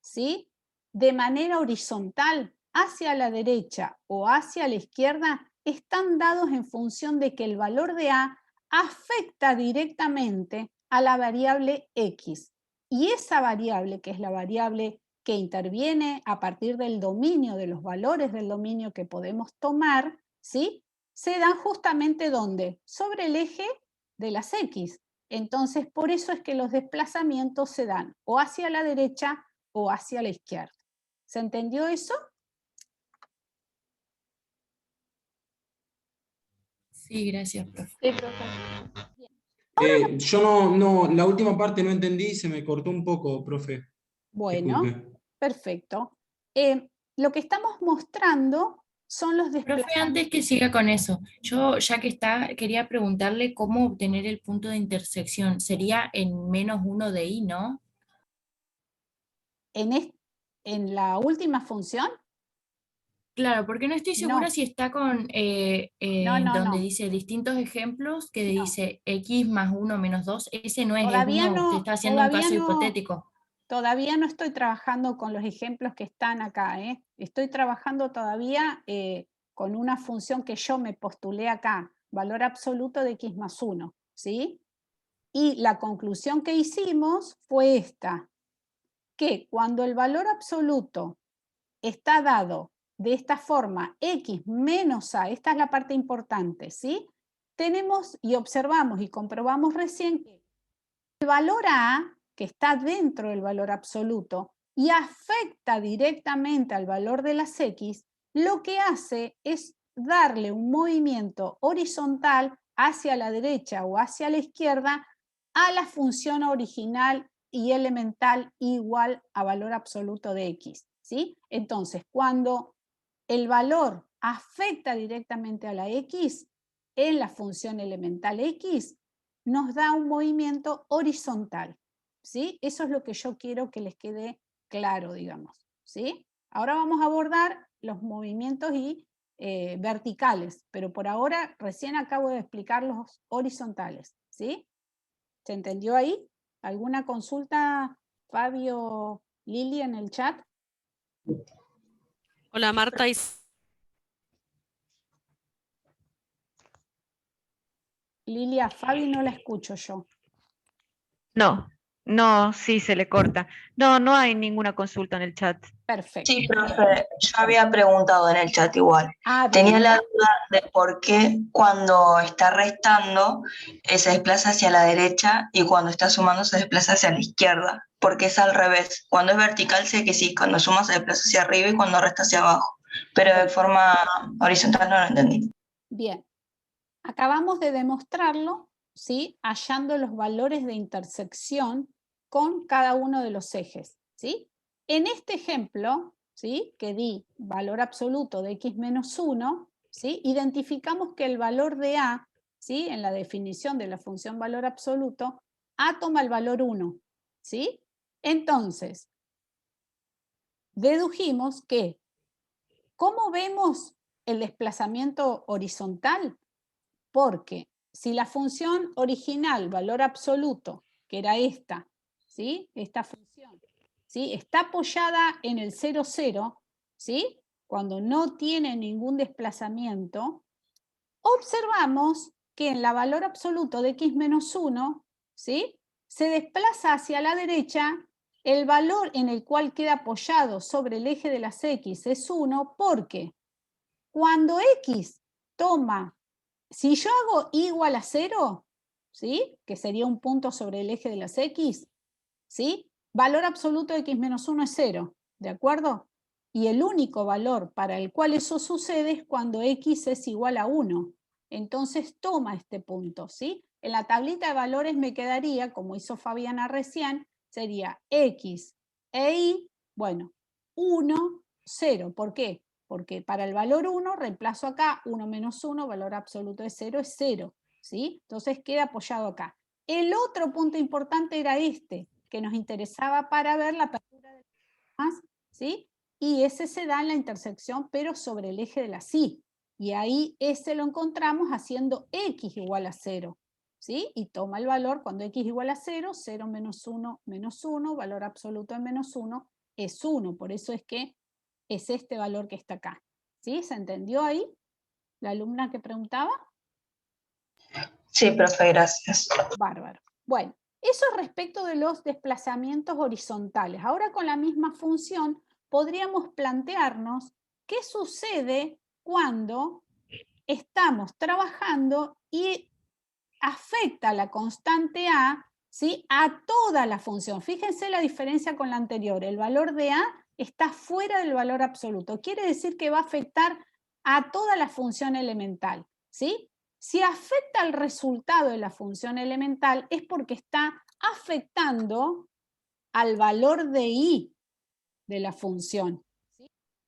¿sí?, de manera horizontal hacia la derecha o hacia la izquierda, están dados en función de que el valor de A afecta directamente a la variable X. Y esa variable, que es la variable que interviene a partir del dominio, de los valores del dominio que podemos tomar, ¿sí?, se dan justamente ¿dónde? Sobre el eje de las X. Entonces, por eso es que los desplazamientos se dan o hacia la derecha o hacia la izquierda. ¿Se entendió eso? Sí, gracias, profe. Sí, profe. Yo no, la última parte no entendí, se me cortó un poco, profe. Bueno, Disculpe. perfecto. Lo que estamos mostrando son los Profe, desplazamientos. antes que siga con eso, yo ya que está, quería preguntarle cómo obtener el punto de intersección. Sería en -1 de i, ¿no? En la última función, Claro, porque no estoy segura no, si está con donde no. dice distintos ejemplos, que No. dice x más 1 menos 2. Ese no es, es Todavía uno, usted no, está haciendo un caso no. hipotético. Todavía no estoy trabajando con los ejemplos que están acá, ¿eh? Estoy trabajando todavía con una función que yo me postulé acá, valor absoluto de x más 1, ¿sí? Y la conclusión que hicimos fue esta, que cuando el valor absoluto está dado de esta forma, x menos a, esta es la parte importante, ¿sí? Tenemos y observamos y comprobamos recién que el valor a, que está dentro del valor absoluto y afecta directamente al valor de las x, lo que hace es darle un movimiento horizontal hacia la derecha o hacia la izquierda a la función original y elemental igual a valor absoluto de x, ¿sí? Entonces, cuando el valor afecta directamente a la x en la función elemental x, nos da un movimiento horizontal, ¿sí? Eso es lo que yo quiero que les quede claro, digamos, ¿sí? Ahora vamos a abordar los movimientos verticales, pero por ahora recién acabo de explicar los horizontales, ¿sí? ¿Se entendió ahí? ¿Alguna consulta, Fabio, Lili, en el chat? Hola Marta y Lilia, Fabi no la escucho yo. No, sí, se le corta. No hay ninguna consulta en el chat. Perfecto. Sí, profe, yo había preguntado en el chat igual. Ah, Tenía bien. la duda de por qué cuando está restando se desplaza hacia la derecha y cuando está sumando se desplaza hacia la izquierda, porque es al revés. Cuando es vertical sé que sí, cuando suma se desplaza hacia arriba y cuando resta hacia abajo, pero de forma horizontal no lo entendí. Bien. Acabamos de demostrarlo, ¿sí?, hallando los valores de intersección con cada uno de los ejes, ¿sí? En este ejemplo, ¿sí?, que di valor absoluto de x menos 1, ¿sí?, identificamos que el valor de a, ¿sí?, en la definición de la función valor absoluto, a toma el valor 1, ¿sí? Entonces, dedujimos que, ¿cómo vemos el desplazamiento horizontal? Porque si la función original, valor absoluto, que era esta, ¿sí?, esta función, ¿sí?, está apoyada en el 0, 0, ¿sí?, cuando no tiene ningún desplazamiento, observamos que en la valor absoluto de x menos 1, ¿sí?, se desplaza hacia la derecha el valor en el cual queda apoyado sobre el eje de las x es 1, porque cuando x toma si yo hago y igual a 0, ¿sí? Que sería un punto sobre el eje de las x, ¿sí? Valor absoluto de x menos 1 es 0, ¿de acuerdo? Y el único valor para el cual eso sucede es cuando x es igual a 1. Entonces toma este punto, ¿sí? En la tablita de valores me quedaría, como hizo Fabiana recién, sería x e y, bueno, 1, 0. ¿Por qué? Porque para el valor 1 reemplazo acá 1 menos 1, valor absoluto de 0 es 0, ¿sí? Entonces queda apoyado acá. El otro punto importante era este, que nos interesaba para ver la apertura de más, ¿sí? Y ese se da en la intersección, pero sobre el eje de la y. Y ahí ese lo encontramos haciendo x igual a 0, ¿sí? Y toma el valor cuando x igual a 0, 0 menos 1, valor absoluto de menos 1 es 1. Por eso es que es este valor que está acá. ¿Sí? ¿Se entendió ahí? La alumna que preguntaba. Sí, profe, gracias. Bárbaro. Bueno, eso respecto de los desplazamientos horizontales. Ahora con la misma función podríamos plantearnos qué sucede cuando estamos trabajando y afecta la constante A, ¿sí?, a toda la función. Fíjense la diferencia con la anterior. El valor de A está fuera del valor absoluto. Quiere decir que va a afectar a toda la función elemental, ¿sí? Si afecta el resultado de la función elemental es porque está afectando al valor de I de la función.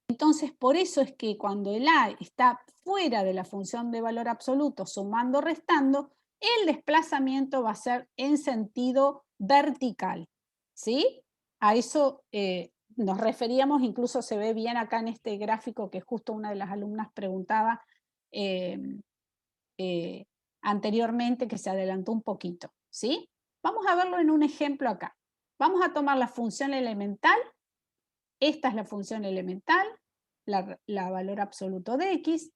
Entonces, por eso es que cuando el A está fuera de la función de valor absoluto, sumando, restando, el desplazamiento va a ser en sentido vertical, ¿sí? A eso nos referíamos, incluso se ve bien acá en este gráfico que justo una de las alumnas preguntaba anteriormente, que se adelantó un poquito, ¿sí? Vamos a verlo en un ejemplo acá. Vamos a tomar la función elemental. Esta es la función elemental, la valor absoluto de x.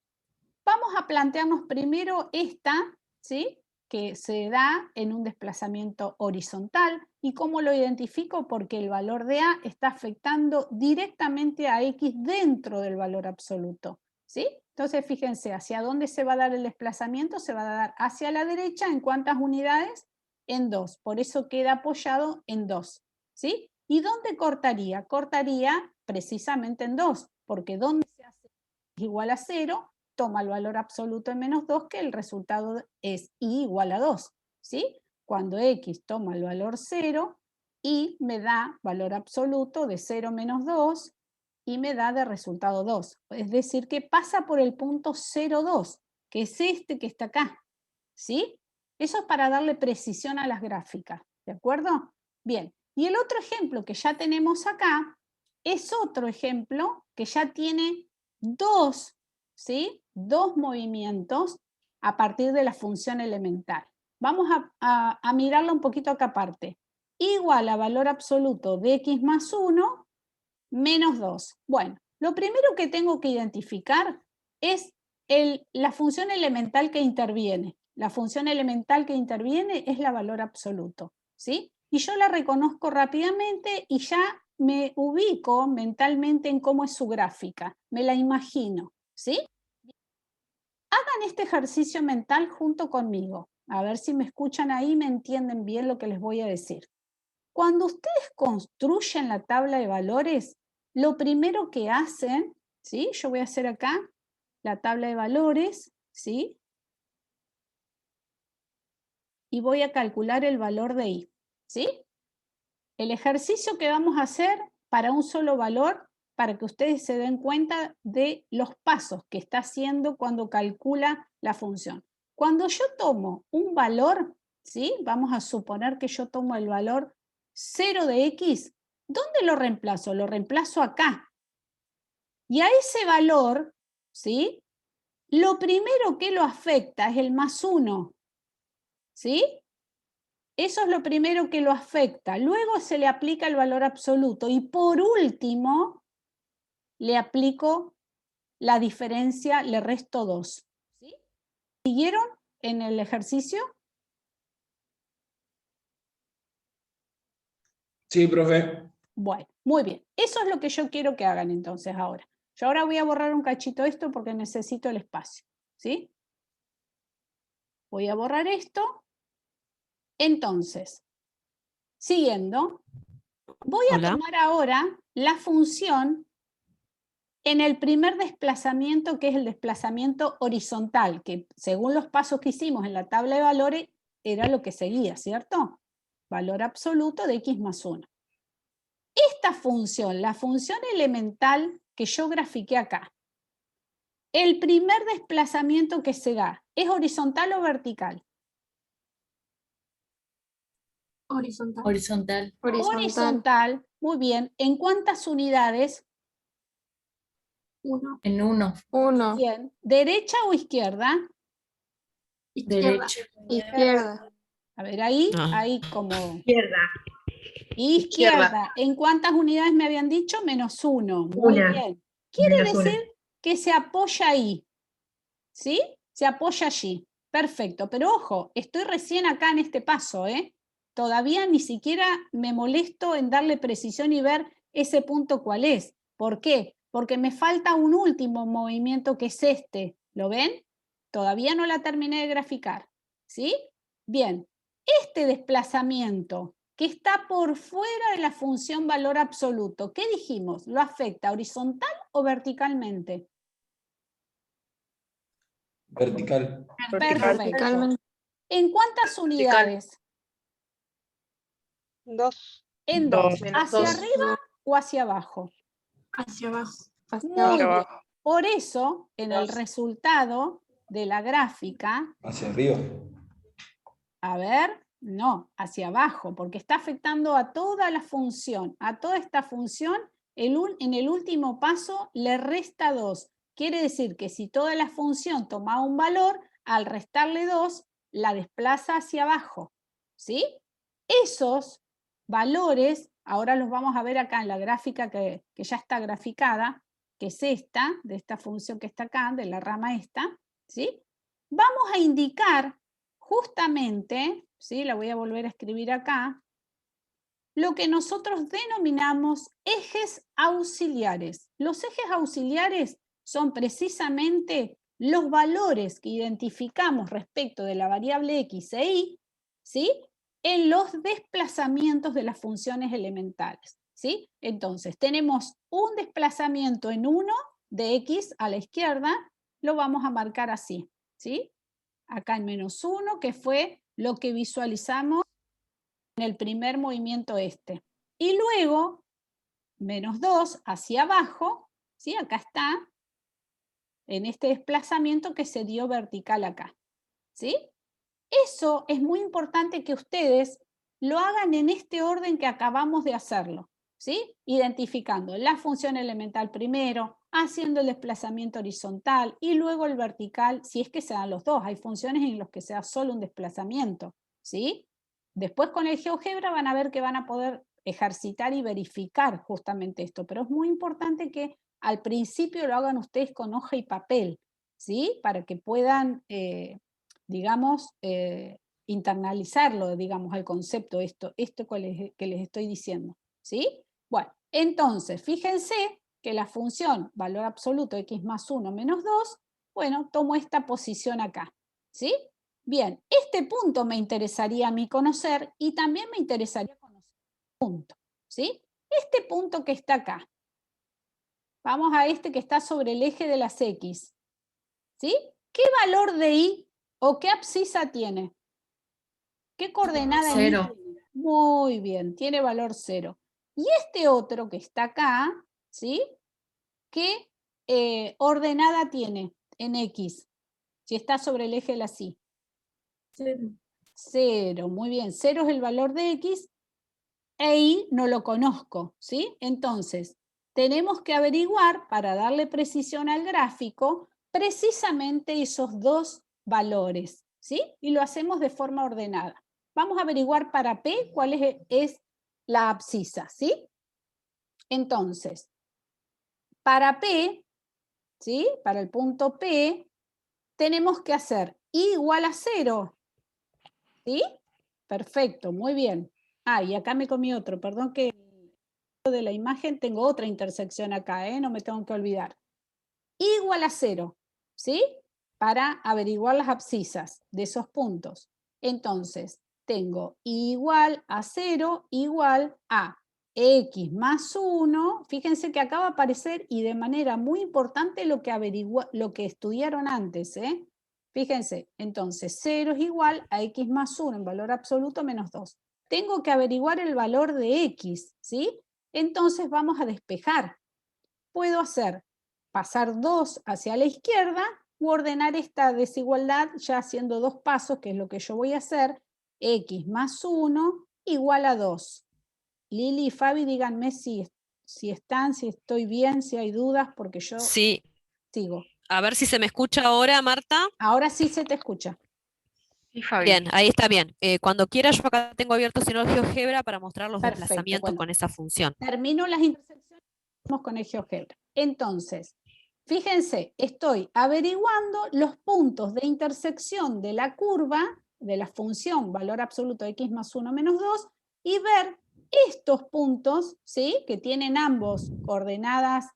Vamos a plantearnos primero esta, ¿sí?, que se da en un desplazamiento horizontal. ¿Y cómo lo identifico? Porque el valor de A está afectando directamente a x dentro del valor absoluto, ¿sí? Entonces, fíjense, ¿hacia dónde se va a dar el desplazamiento? Se va a dar hacia la derecha. ¿En cuántas unidades? En 2. Por eso queda apoyado en 2, ¿sí? ¿Y dónde cortaría? Cortaría precisamente en 2, porque ¿dónde se hace igual a 0? Toma el valor absoluto de menos 2, que el resultado es y igual a 2, ¿sí? Cuando x toma el valor 0, y me da valor absoluto de 0 menos 2, y me da de resultado 2. Es decir, que pasa por el punto 0,2, que es este que está acá, ¿sí? Eso es para darle precisión a las gráficas, ¿de acuerdo? Bien, y el otro ejemplo que ya tenemos acá es otro ejemplo que ya tiene dos, ¿sí?, dos movimientos a partir de la función elemental. Vamos a mirarla un poquito acá aparte. Igual a valor absoluto de x más 1 menos 2. Bueno, lo primero que tengo que identificar es la función elemental que interviene. La función elemental que interviene es la valor absoluto, ¿sí? Y yo la reconozco rápidamente y ya me ubico mentalmente en cómo es su gráfica. Me la imagino, ¿sí? Hagan este ejercicio mental junto conmigo. A ver si me escuchan ahí y me entienden bien lo que les voy a decir. Cuando ustedes construyen la tabla de valores, lo primero que hacen, ¿sí? Yo voy a hacer acá la tabla de valores, ¿sí? Y voy a calcular el valor de i, ¿sí? El ejercicio que vamos a hacer para un solo valor, para que ustedes se den cuenta de los pasos que está haciendo cuando calcula la función. Cuando yo tomo un valor, ¿sí? Vamos a suponer que yo tomo el valor 0 de x, ¿dónde lo reemplazo? Lo reemplazo acá. Y a ese valor, ¿sí?, lo primero que lo afecta es el más 1, ¿sí? Eso es lo primero que lo afecta. Luego se le aplica el valor absoluto y por último le aplico la diferencia, le resto 2. ¿Sí? ¿Siguieron en el ejercicio? Sí, profe. Bueno, muy bien. Eso es lo que yo quiero que hagan entonces ahora. Yo ahora voy a borrar un cachito esto porque necesito el espacio, ¿sí? Voy a borrar esto. Entonces, siguiendo, voy a Hola. tomar ahora la función en el primer desplazamiento, que es el desplazamiento horizontal, que según los pasos que hicimos en la tabla de valores, era lo que seguía, ¿cierto? Valor absoluto de x más 1. Esta función, la función elemental que yo grafiqué acá, el primer desplazamiento que se da, ¿es horizontal o vertical? Horizontal. Horizontal. Horizontal, muy bien. ¿En cuántas unidades? 1. En 1. 1. Bien. ¿Derecha o izquierda? Izquierda. Derecho. Izquierda. A ver, ahí, Ah. ahí como... Izquierda. Izquierda. ¿En cuántas unidades me habían dicho? Menos 1. Muy Una. bien. Quiere Menos una. decir que se apoya ahí. ¿Sí? Se apoya allí. Perfecto. Pero ojo, estoy recién acá en este paso, ¿eh? Todavía ni siquiera me molesto en darle precisión y ver ese punto cuál es. ¿Por qué? Porque me falta un último movimiento que es este. ¿Lo ven? Todavía no la terminé de graficar. ¿Sí? Bien. Este desplazamiento que está por fuera de la función valor absoluto, ¿qué dijimos? ¿Lo afecta horizontal o verticalmente? Vertical. Perfecto. Verticalmente. ¿En cuántas unidades? 2. En Dos. 2. Menos ¿Hacia 2. arriba o hacia abajo? Hacia abajo. Hacia Muy abajo. bien. abajo. Por eso, en el resultado de la gráfica, Hacia arriba. a ver, no, hacia abajo, porque está afectando a toda la función, a toda esta función, en el último paso le resta 2. Quiere decir que si toda la función toma un valor, al restarle 2, la desplaza hacia abajo, ¿sí? Esos valores, ahora los vamos a ver acá en la gráfica que ya está graficada, que es esta, de esta función que está acá, de la rama esta, ¿sí? Vamos a indicar justamente, ¿sí? La voy a volver a escribir acá, lo que nosotros denominamos ejes auxiliares. Los ejes auxiliares son precisamente los valores que identificamos respecto de la variable x e y, ¿sí? En los desplazamientos de las funciones elementales, ¿sí? Entonces, tenemos un desplazamiento en 1 de x a la izquierda, lo vamos a marcar así, ¿sí? Acá en menos 1, que fue lo que visualizamos en el primer movimiento este. Y luego, menos 2 hacia abajo, ¿sí? Acá está, en este desplazamiento que se dio vertical acá, ¿sí? Eso es muy importante que ustedes lo hagan en este orden que acabamos de hacerlo, ¿sí? Identificando la función elemental primero, haciendo el desplazamiento horizontal y luego el vertical, si es que se dan los dos. Hay funciones en las que se da solo un desplazamiento, ¿sí? Después con el GeoGebra van a ver que van a poder ejercitar y verificar justamente esto, pero es muy importante que al principio lo hagan ustedes con hoja y papel, ¿sí? Para que puedan, digamos, internalizarlo, digamos, al concepto, esto que les estoy diciendo, ¿sí? Bueno, entonces, fíjense que la función valor absoluto x más 1 menos 2, bueno, tomo esta posición acá, ¿sí? Bien, este punto me interesaría a mí conocer y también me interesaría conocer el punto, ¿sí? Este punto que está acá, vamos a este que está sobre el eje de las x, ¿sí? ¿Qué valor de y o qué abscisa tiene? ¿Qué coordenada en y 0. tiene? Muy bien, tiene valor 0. Y este otro que está acá, ¿sí? ¿Qué ordenada tiene en x? Si está sobre el eje de la y. 0. 0, muy bien. 0 es el valor de x e y no lo conozco, ¿sí? Entonces, tenemos que averiguar, para darle precisión al gráfico, precisamente esos dos valores, ¿sí? Y lo hacemos de forma ordenada. Vamos a averiguar para P cuál es la abscisa, ¿sí? Entonces, para P, ¿sí? Para el punto P, tenemos que hacer I igual a 0, ¿sí? Perfecto, muy bien. Ah, y acá me comí otro, perdón que de la imagen tengo otra intersección acá, no me tengo que olvidar. I igual a 0, ¿sí? para averiguar las abscisas de esos puntos. Entonces, tengo igual a 0 igual a x más 1. Fíjense que acaba de aparecer y de manera muy importante lo que estudiaron antes. Fíjense, entonces 0 es igual a x más 1 en valor absoluto menos 2. Tengo que averiguar el valor de x, ¿sí? Entonces vamos a despejar. Puedo hacer pasar 2 hacia la izquierda u ordenar esta desigualdad ya haciendo 2 pasos, que es lo que yo voy a hacer. X más 1 igual a 2. Lili y Fabi, díganme si están, si estoy bien, si hay dudas, porque yo Sí, sigo. a ver si se me escucha ahora, Marta. Ahora sí se te escucha. Sí, Fabi. Bien, ahí está bien. Cuando quiera, yo acá tengo abierto si no el GeoGebra para mostrar los Perfecto, desplazamientos bueno. con esa función. Termino las intersecciones y vamos con el GeoGebra. Entonces, fíjense, estoy averiguando los puntos de intersección de la curva, de la función valor absoluto de x más 1 menos 2, y ver estos puntos, ¿sí? Que tienen ambos coordenadas,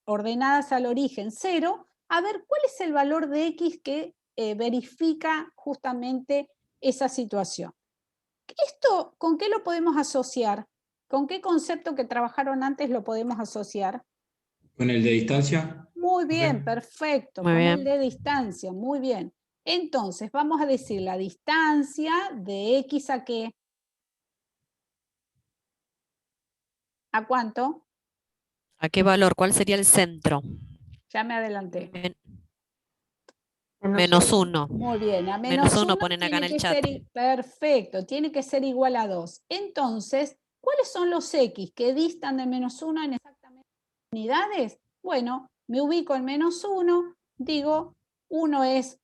ordenadas al origen 0, a ver cuál es el valor de x que verifica justamente esa situación. ¿Esto con qué lo podemos asociar? ¿Con qué concepto que trabajaron antes lo podemos asociar? ¿Con el de distancia? Muy bien, Ok. perfecto, Muy con bien. el de distancia, muy bien. Entonces, vamos a decir la distancia de x a qué. ¿A cuánto? ¿A qué valor? ¿Cuál sería el centro? Ya me adelanté. Menos 1. Muy bien, a Menos menos 1 1 ponen acá en tiene el que chat. ser, perfecto, tiene que ser igual a 2. Entonces, ¿cuáles son los x que distan de menos 1 en exactamente unidades? Bueno, me ubico en menos 1, digo, 1 es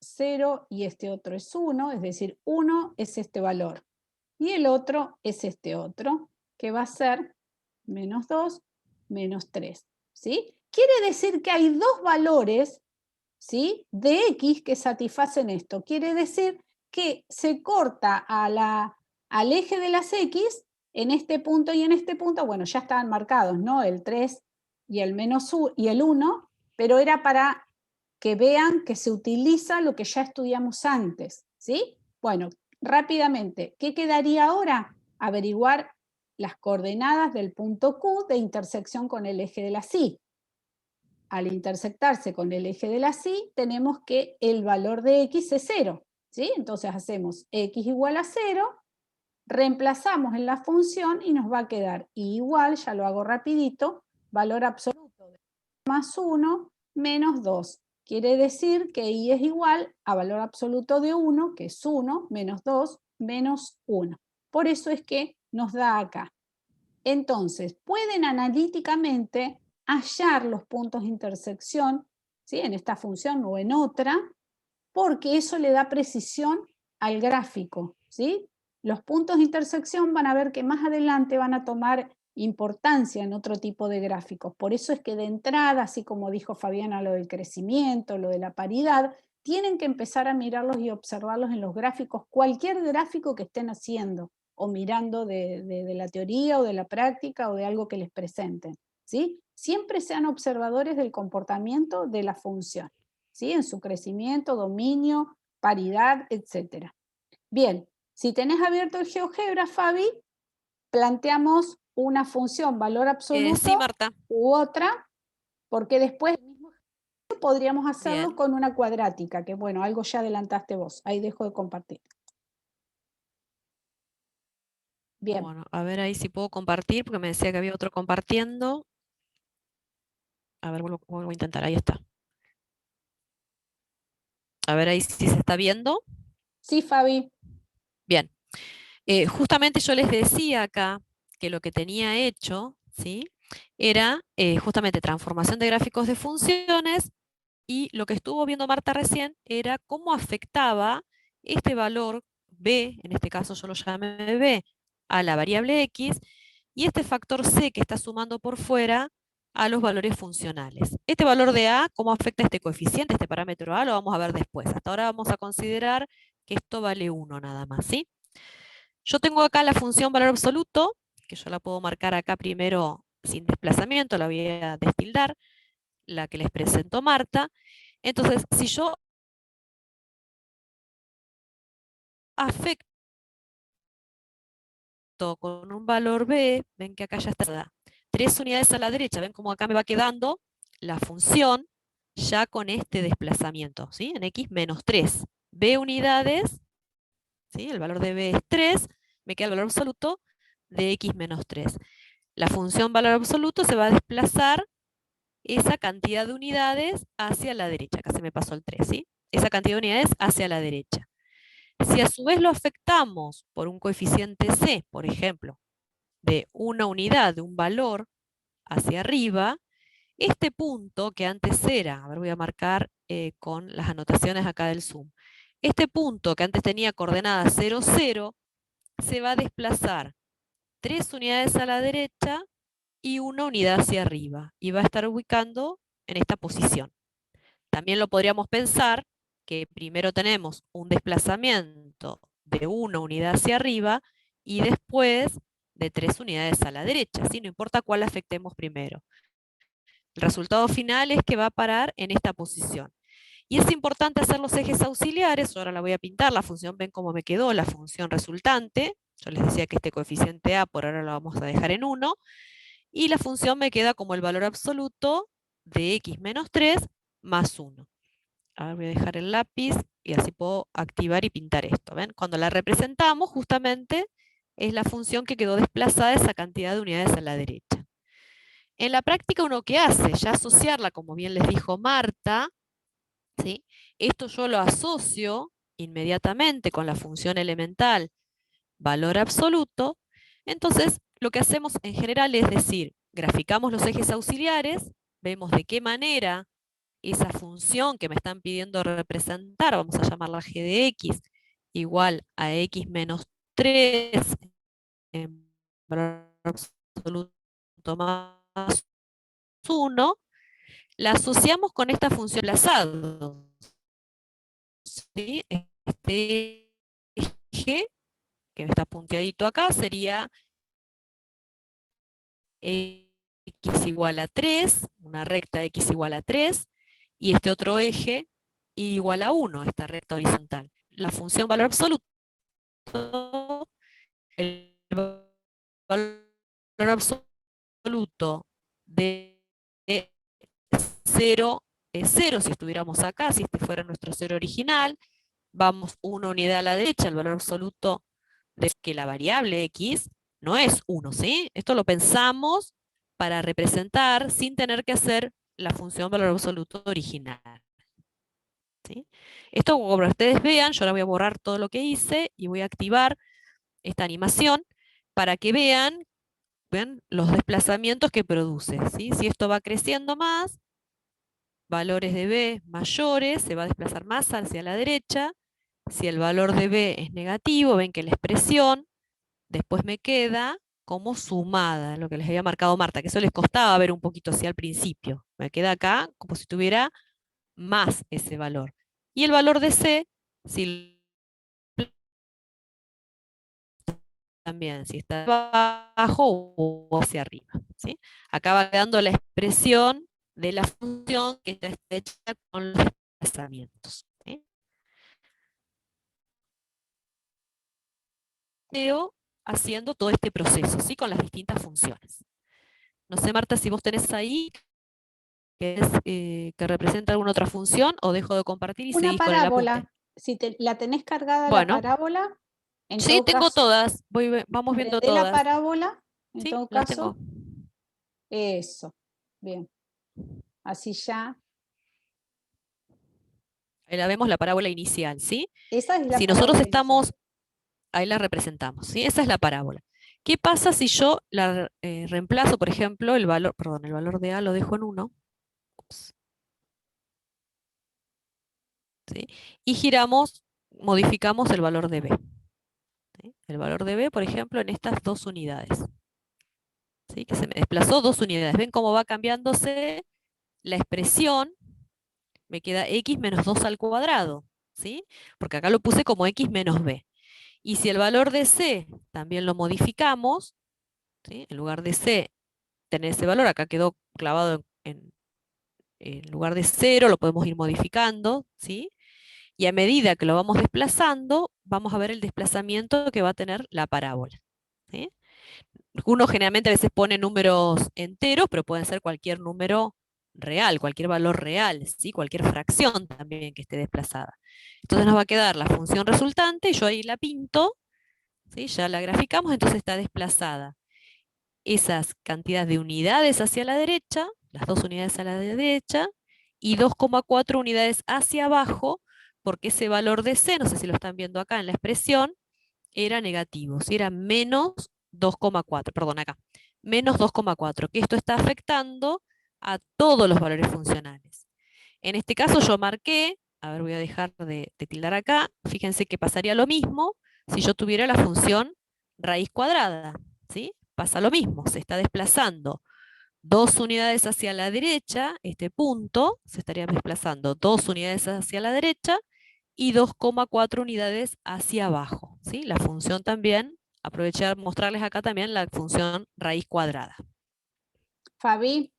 0 y este otro es 1, es decir, 1 es este valor. Y el otro es este otro, que va a ser menos 2, menos 3. ¿Sí? Quiere decir que hay dos valores, ¿sí?, de x que satisfacen esto. Quiere decir que se corta al eje de las x en este punto y en este punto. Bueno, ya estaban marcados, ¿no? El 3 y el menos 1 y el 1, pero era para que vean que se utiliza lo que ya estudiamos antes, ¿sí? Bueno, rápidamente, ¿qué quedaría ahora? Averiguar las coordenadas del punto Q de intersección con el eje de la Y. Al intersectarse con el eje de la Y, tenemos que el valor de x es 0, ¿sí? Entonces hacemos x igual a 0, reemplazamos en la función y nos va a quedar y igual, ya lo hago rapidito, valor absoluto de más 1 menos 2. Quiere decir que y es igual a valor absoluto de 1, que es 1, menos 2, menos 1. Por eso es que nos da acá. Entonces, pueden analíticamente hallar los puntos de intersección, ¿sí?, en esta función o en otra, porque eso le da precisión al gráfico, ¿sí? Los puntos de intersección van a ver que más adelante van a tomar importancia en otro tipo de gráficos. Por eso es que de entrada, así como dijo Fabiana, lo del crecimiento, lo de la paridad, tienen que empezar a mirarlos y observarlos en los gráficos, cualquier gráfico que estén haciendo o mirando de la teoría o de la práctica o de algo que les presenten, ¿sí? Siempre sean observadores del comportamiento de la función, ¿sí?, en su crecimiento, dominio, paridad, etc. Bien, si tenés abierto el GeoGebra, Fabi, planteamos una función valor absoluto Sí, Marta. u otra, porque después podríamos hacerlo Bien. con una cuadrática, que bueno, algo ya adelantaste vos, ahí dejo de compartir. Bien. Bueno, a ver ahí si puedo compartir, porque me decía que había otro compartiendo. A ver, vuelvo a intentar, ahí está. A ver ahí si se está viendo. Sí, Fabi. Bien. Justamente yo les decía acá que lo que tenía hecho, ¿sí?, era justamente transformación de gráficos de funciones, y lo que estuvo viendo Marta recién era cómo afectaba este valor b, en este caso yo lo llamé b, a la variable x, y este factor c que está sumando por fuera a los valores funcionales. Este valor de a, cómo afecta este coeficiente, este parámetro a, lo vamos a ver después. Hasta ahora vamos a considerar que esto vale 1 nada más, ¿sí? Yo tengo acá la función valor absoluto, que yo la puedo marcar acá primero sin desplazamiento, la voy a destildar. la que les presentó Marta. Entonces, si yo afecto con un valor b, ven que acá ya está 3 unidades a la derecha, ven cómo acá me va quedando la función ya con este desplazamiento, ¿sí? En x menos 3. b unidades, ¿sí? El valor de b es 3, me queda el valor absoluto de x menos 3. La función valor absoluto se va a desplazar esa cantidad de unidades hacia la derecha. Acá se me pasó el 3, ¿sí? Esa cantidad de unidades hacia la derecha. Si a su vez lo afectamos por un coeficiente c, por ejemplo, de una unidad de un valor hacia arriba, este punto que antes era, a ver, voy a marcar con las anotaciones acá del zoom, este punto que antes tenía coordenada 0, 0, se va a desplazar 3 unidades a la derecha y una unidad hacia arriba, y va a estar ubicando en esta posición. También lo podríamos pensar que primero tenemos un desplazamiento de una unidad hacia arriba y después de 3 unidades a la derecha, ¿sí? No importa cuál afectemos primero. El resultado final es que va a parar en esta posición. Y es importante hacer los ejes auxiliares. Ahora la voy a pintar, la función, ven cómo me quedó, la función resultante. Yo les decía que este coeficiente a por ahora lo vamos a dejar en 1. Y la función me queda como el valor absoluto de x menos 3 más 1. Ahora voy a dejar el lápiz y así puedo activar y pintar esto. ¿Ven? Cuando la representamos, justamente, es la función que quedó desplazada esa cantidad de unidades a la derecha. En la práctica, uno que hace, ya asociarla, como bien les dijo Marta, ¿sí? Esto yo lo asocio inmediatamente con la función elemental valor absoluto. Entonces, lo que hacemos en general es decir, graficamos los ejes auxiliares, vemos de qué manera esa función que me están pidiendo representar, vamos a llamarla g de x, igual a x menos 3 en valor absoluto más 1, la asociamos con esta función desplazado. ¿Sí? Este eje, que está punteadito acá, sería x igual a 3, una recta x igual a 3, y este otro eje igual a 1, esta recta horizontal. La función valor absoluto, el valor absoluto de 0 es 0 si estuviéramos acá, si este fuera nuestro 0 original. Vamos una unidad a la derecha, el valor absoluto de que la variable x no es 1, ¿sí? Esto lo pensamos para representar sin tener que hacer la función valor absoluto original. ¿Sí? Esto, como ustedes vean, yo ahora voy a borrar todo lo que hice y voy a activar esta animación para que vean los desplazamientos que produce. ¿Sí? Si esto va creciendo más, valores de b mayores, se va a desplazar más hacia la derecha. Si el valor de b es negativo, ven que la expresión después me queda como sumada, lo que les había marcado Marta, que eso les costaba ver un poquito así al principio. Me queda acá como si tuviera más ese valor. Y el valor de c, si también, si está abajo o hacia arriba. ¿Sí? Acá va quedando la expresión de la función que está hecha con los desplazamientos. ¿Sí? Haciendo todo este proceso, ¿sí? Con las distintas funciones. No sé, Marta, si vos tenés ahí que representa alguna otra función, o dejo de compartir y Una seguís con el apunte. parábola. Si la tenés cargada Bueno. la parábola, en Sí, todo tengo caso, todas. Vamos viendo prendé la todas. parábola, en Sí, todo las caso. tengo. Eso. Bien. Así ya. Ahí la vemos, la parábola inicial, ¿sí? Esa es la Si nosotros parábola estamos, inicial. ahí la representamos, ¿sí? Esa es la parábola. ¿Qué pasa si yo la reemplazo, por ejemplo, el valor de A lo dejo en 1? Ups. ¿Sí? Y giramos, modificamos el valor de B. ¿Sí? El valor de B, por ejemplo, en estas 2 unidades. ¿Sí? Que se me desplazó 2 unidades. ¿Ven cómo va cambiándose la expresión? Me queda x menos 2 al cuadrado. ¿Sí? Porque acá lo puse como x menos b. Y si el valor de c también lo modificamos, ¿sí? En lugar de c tener ese valor, acá quedó clavado en en lugar de 0 lo podemos ir modificando, ¿sí? Y a medida que lo vamos desplazando, vamos a ver el desplazamiento que va a tener la parábola, ¿sí? Uno generalmente a veces pone números enteros, pero pueden ser cualquier número real, cualquier valor real, ¿sí? Cualquier fracción también que esté desplazada. Entonces nos va a quedar la función resultante, y yo ahí la pinto, ¿sí? Ya la graficamos, entonces está desplazada esas cantidades de unidades hacia la derecha, las 2 unidades a la derecha, y 2,4 unidades hacia abajo, porque ese valor de C, no sé si lo están viendo acá en la expresión, era negativo, si era menos 2,4, perdón, acá, menos 2,4, que esto está afectando a todos los valores funcionales. En este caso yo marqué, a ver, voy a dejar de tildar acá, fíjense que pasaría lo mismo si yo tuviera la función raíz cuadrada, ¿sí? Pasa lo mismo, se está desplazando 2 unidades hacia la derecha, este punto, se estaría desplazando 2 unidades hacia la derecha y 2,4 unidades hacia abajo, ¿sí? La función también, aprovechar mostrarles acá también la función raíz cuadrada. Fabi,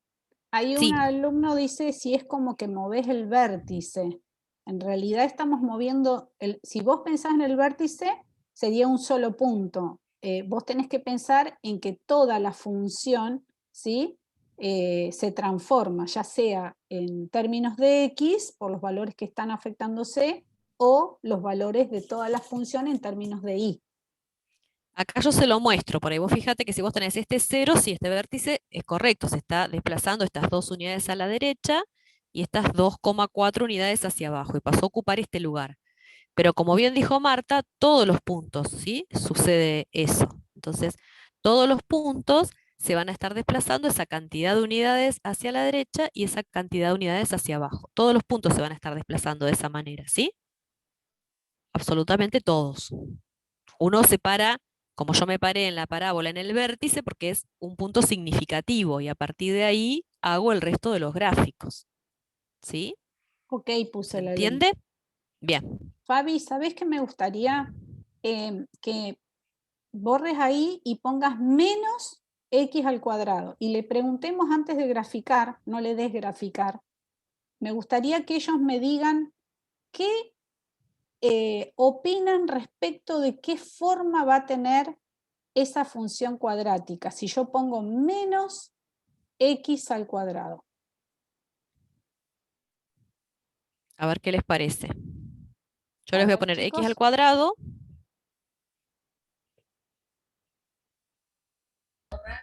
hay Sí. un alumno dice si es como que movés el vértice. En realidad estamos moviendo, si vos pensás en el vértice, sería un solo punto. Vos tenés que pensar en que toda la función, ¿sí? Se transforma, ya sea en términos de x, por los valores que están afectándose, o los valores de toda la función en términos de y. Acá yo se lo muestro, por ahí vos fíjate que si vos tenés este 0, si este vértice es correcto, se está desplazando estas 2 unidades a la derecha y estas 2,4 unidades hacia abajo, y pasó a ocupar este lugar. Pero como bien dijo Marta, todos los puntos, ¿sí? Sucede eso. Entonces, todos los puntos se van a estar desplazando esa cantidad de unidades hacia la derecha y esa cantidad de unidades hacia abajo. Todos los puntos se van a estar desplazando de esa manera, ¿sí? Absolutamente todos. Uno se para, como yo me paré en la parábola, en el vértice, porque es un punto significativo, y a partir de ahí hago el resto de los gráficos. ¿Sí? Ok, ¿Se puse la entiende? Bien. Fabi, ¿sabés qué me gustaría? Que borres ahí y pongas menos x al cuadrado. Y le preguntemos antes de graficar, no le des graficar. Me gustaría que ellos me digan qué opinan respecto de qué forma va a tener esa función cuadrática. Si yo pongo menos x al cuadrado. A ver qué les parece. Yo A les voy a ver, poner x al chicos. cuadrado.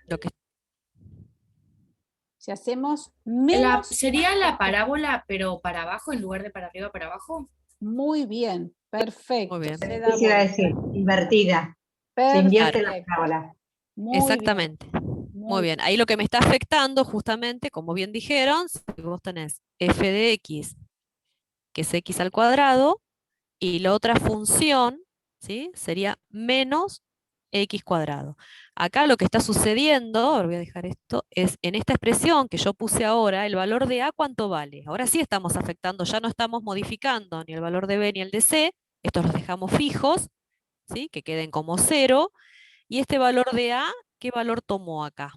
Lo que Si hacemos menos, ¿Sería la parábola, pero para abajo en lugar de para arriba, para abajo? muy bien, perfecto. Muy bien. Se da Eso iba a vuelta. decir, invertida. Se Perfecto. invierte la parábola. Muy Exactamente. bien, Muy bien. Ahí lo que me está afectando, justamente, como bien dijeron, si vos tenés f de x, que es x al cuadrado, y la otra función, ¿sí? Sería menos x cuadrado. Acá lo que está sucediendo, ahora voy a dejar esto, es en esta expresión que yo puse ahora, el valor de a, ¿cuánto vale? Ahora sí estamos afectando, ya no estamos modificando ni el valor de b ni el de c, estos los dejamos fijos, ¿sí? Que queden como 0, y este valor de a, ¿qué valor tomó acá?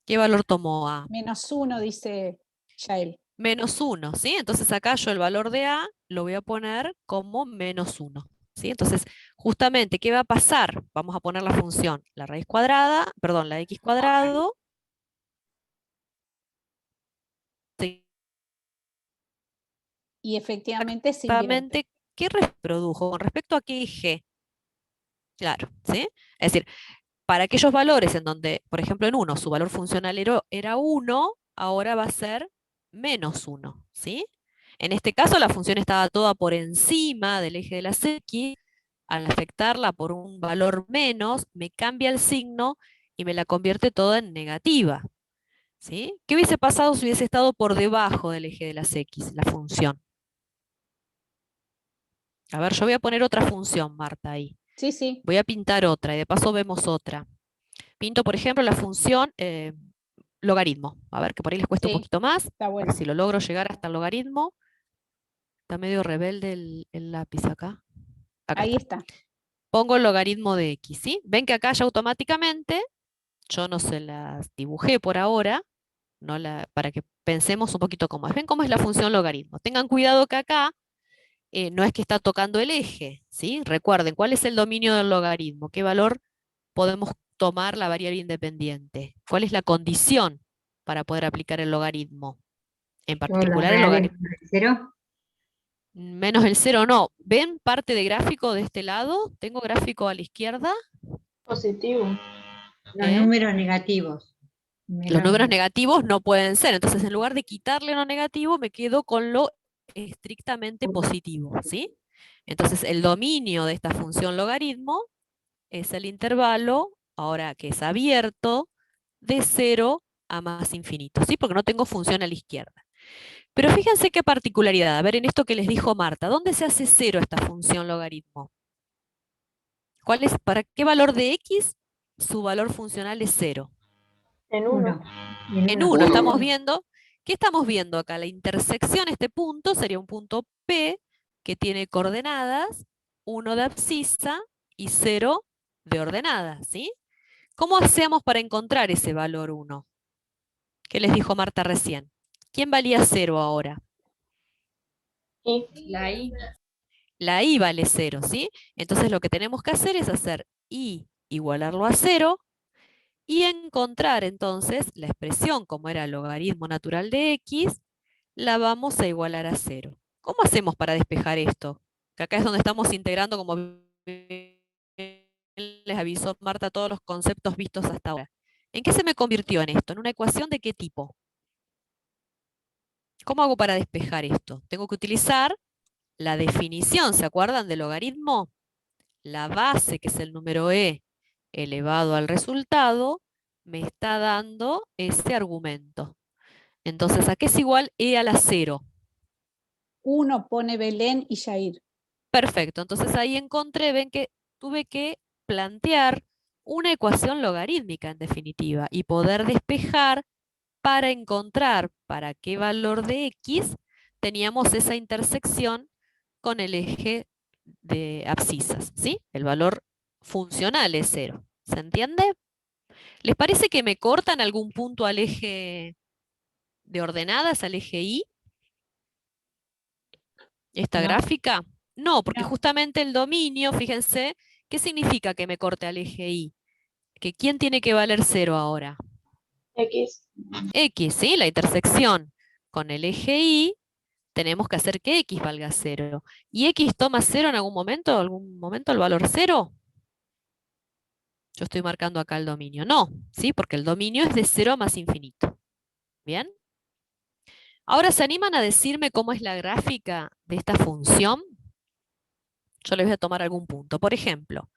¿Qué valor tomó a? Menos 1, dice Yael. Menos 1, ¿sí? Entonces acá yo el valor de a lo voy a poner como menos 1, ¿sí? Entonces, justamente, ¿qué va a pasar? Vamos a poner la función, la raíz cuadrada, perdón, la x cuadrado. Y efectivamente se invierte. Exactamente, ¿qué reprodujo? Con respecto a qué y g. Claro, ¿sí? Es decir, para aquellos valores en donde, por ejemplo, en 1 su valor funcional era 1, ahora va a ser menos 1, ¿sí? En este caso la función estaba toda por encima del eje de las x, al afectarla por un valor menos, me cambia el signo y me la convierte toda en negativa, ¿sí? ¿Qué hubiese pasado si hubiese estado por debajo del eje de las x, la función? A ver, yo voy a poner otra función, Marta, ahí. Sí, sí. Voy a pintar otra y de paso vemos otra. Pinto, por ejemplo, la función logaritmo. A ver, que por ahí les cuesta un Sí, poquito más. está A ver bueno. si lo logro llegar hasta el logaritmo. Está medio rebelde el lápiz acá. Acá Ahí está. está. Pongo el logaritmo de x, ¿sí? Ven que acá ya automáticamente yo no se las dibujé por ahora, para que pensemos un poquito cómo es. ¿Ven cómo es la función logaritmo? Tengan cuidado que acá no es que está tocando el eje, ¿sí? Recuerden, ¿cuál es el dominio del logaritmo? ¿Qué valor podemos tomar la variable independiente? ¿Cuál es la condición para poder aplicar el logaritmo? En Todos los particular el reales logaritmo. con el cero. Menos el 0 no. ¿Ven parte de gráfico de este lado? ¿Tengo gráfico a la izquierda? Positivo. Los ¿Eh? números negativos. Los números negativos no pueden ser. Entonces, en lugar de quitarle lo negativo, me quedo con lo estrictamente positivo, ¿sí? Entonces, el dominio de esta función logaritmo es el intervalo, ahora que es abierto, de 0 a más infinito, ¿sí? Porque no tengo función a la izquierda. Pero fíjense qué particularidad. A ver, en esto que les dijo Marta, ¿dónde se hace 0 esta función logaritmo? ¿Para qué valor de x su valor funcional es 0? En 1. En 1 estamos viendo, ¿qué estamos viendo acá? La intersección, este punto, sería un punto P que tiene coordenadas 1 de abscisa y 0 de ordenada, ¿sí? ¿Cómo hacemos para encontrar ese valor 1? ¿Qué les dijo Marta recién? ¿Quién valía 0 ahora? La I. La I vale 0, ¿sí? Entonces lo que tenemos que hacer es hacer I igualarlo a 0 y encontrar entonces la expresión como era el logaritmo natural de x, la vamos a igualar a 0. ¿Cómo hacemos para despejar esto? Que acá es donde estamos integrando, como les avisó Marta, todos los conceptos vistos hasta ahora. ¿En qué se me convirtió en esto? ¿En una ecuación de qué tipo? ¿Cómo hago para despejar esto? Tengo que utilizar la definición, ¿se acuerdan del logaritmo? La base, que es el número e elevado al resultado, me está dando ese argumento. Entonces, ¿a qué es igual e a la 0? 1 pone Belén y Yair. Perfecto, entonces ahí encontré, ven que tuve que plantear una ecuación logarítmica en definitiva y poder despejar para encontrar para qué valor de x teníamos esa intersección con el eje de abscisas, ¿sí? El valor funcional es 0. ¿Se entiende? ¿Les parece que me cortan algún punto al eje de ordenadas, al eje Y? ¿Esta No. gráfica? No, porque No. justamente el dominio, fíjense, ¿qué significa que me corte al eje Y? Que ¿quién tiene que valer 0 ahora? X. X, ¿sí? La intersección con el eje Y, tenemos que hacer que X valga 0. ¿Y X toma 0 en algún momento el valor 0? Yo estoy marcando acá el dominio. No, ¿sí? Porque el dominio es de 0 a más infinito. ¿Bien? Ahora, ¿se animan a decirme cómo es la gráfica de esta función? Yo les voy a tomar algún punto. Por ejemplo,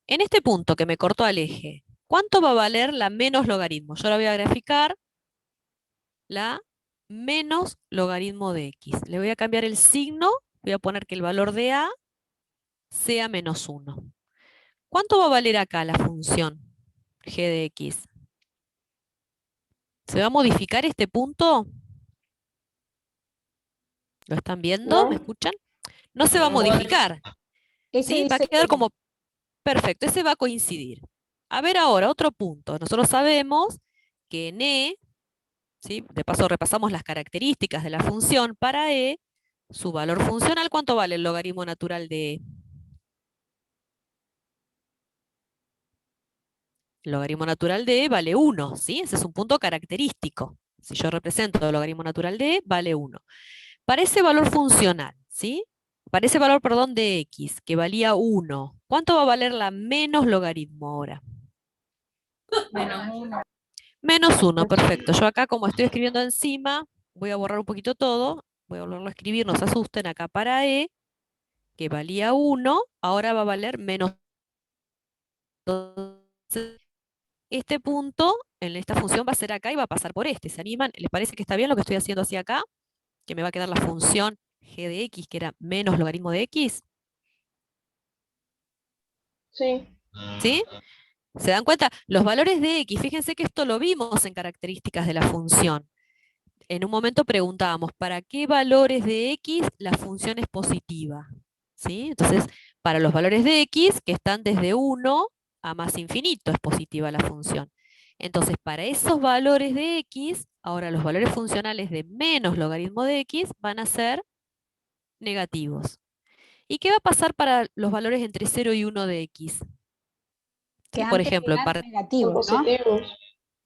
en este punto que me cortó al eje, ¿cuánto va a valer la menos logaritmo? Yo la voy a graficar la menos logaritmo de x. Le voy a cambiar el signo, voy a poner que el valor de a sea menos 1. ¿Cuánto va a valer acá la función g de x? ¿Se va a modificar este punto? ¿Lo están viendo? No. ¿Me escuchan? No se va a modificar. Ese ¿Sí? Va a dice quedar que como perfecto, ese va a coincidir. A ver ahora, otro punto. Nosotros sabemos que en E, ¿sí? De paso repasamos las características de la función. Para E, su valor funcional, ¿cuánto vale el logaritmo natural de E? El logaritmo natural de E vale 1, ¿sí? Ese es un punto característico. Si yo represento el logaritmo natural de E, vale 1. Para ese valor funcional, ¿sí? Para ese valor, perdón, de X, que valía 1, ¿cuánto va a valer la menos logaritmo ahora? Menos 1. Menos 1, perfecto. Yo acá, como estoy escribiendo encima, voy a borrar un poquito todo. Voy a volverlo a escribir, no se asusten. Acá para E, que valía 1, ahora va a valer menos. Entonces, este punto en esta función va a ser acá y va a pasar por este. ¿Se animan? ¿Les parece que está bien lo que estoy haciendo hacia acá? Que me va a quedar la función g de x, que era menos logaritmo de x. Sí. ¿Sí? ¿Se dan cuenta? Los valores de x, fíjense que esto lo vimos en características de la función. En un momento preguntábamos, ¿para qué valores de x la función es positiva? ¿Sí? Entonces, para los valores de x, que están desde 1 a más infinito, es positiva la función. Entonces, para esos valores de x, ahora los valores funcionales de menos logaritmo de x van a ser negativos. ¿Y qué va a pasar para los valores entre 0 y 1 de x? Que Sí, por antes ejemplo, eran Son negativos, ¿no? positivos.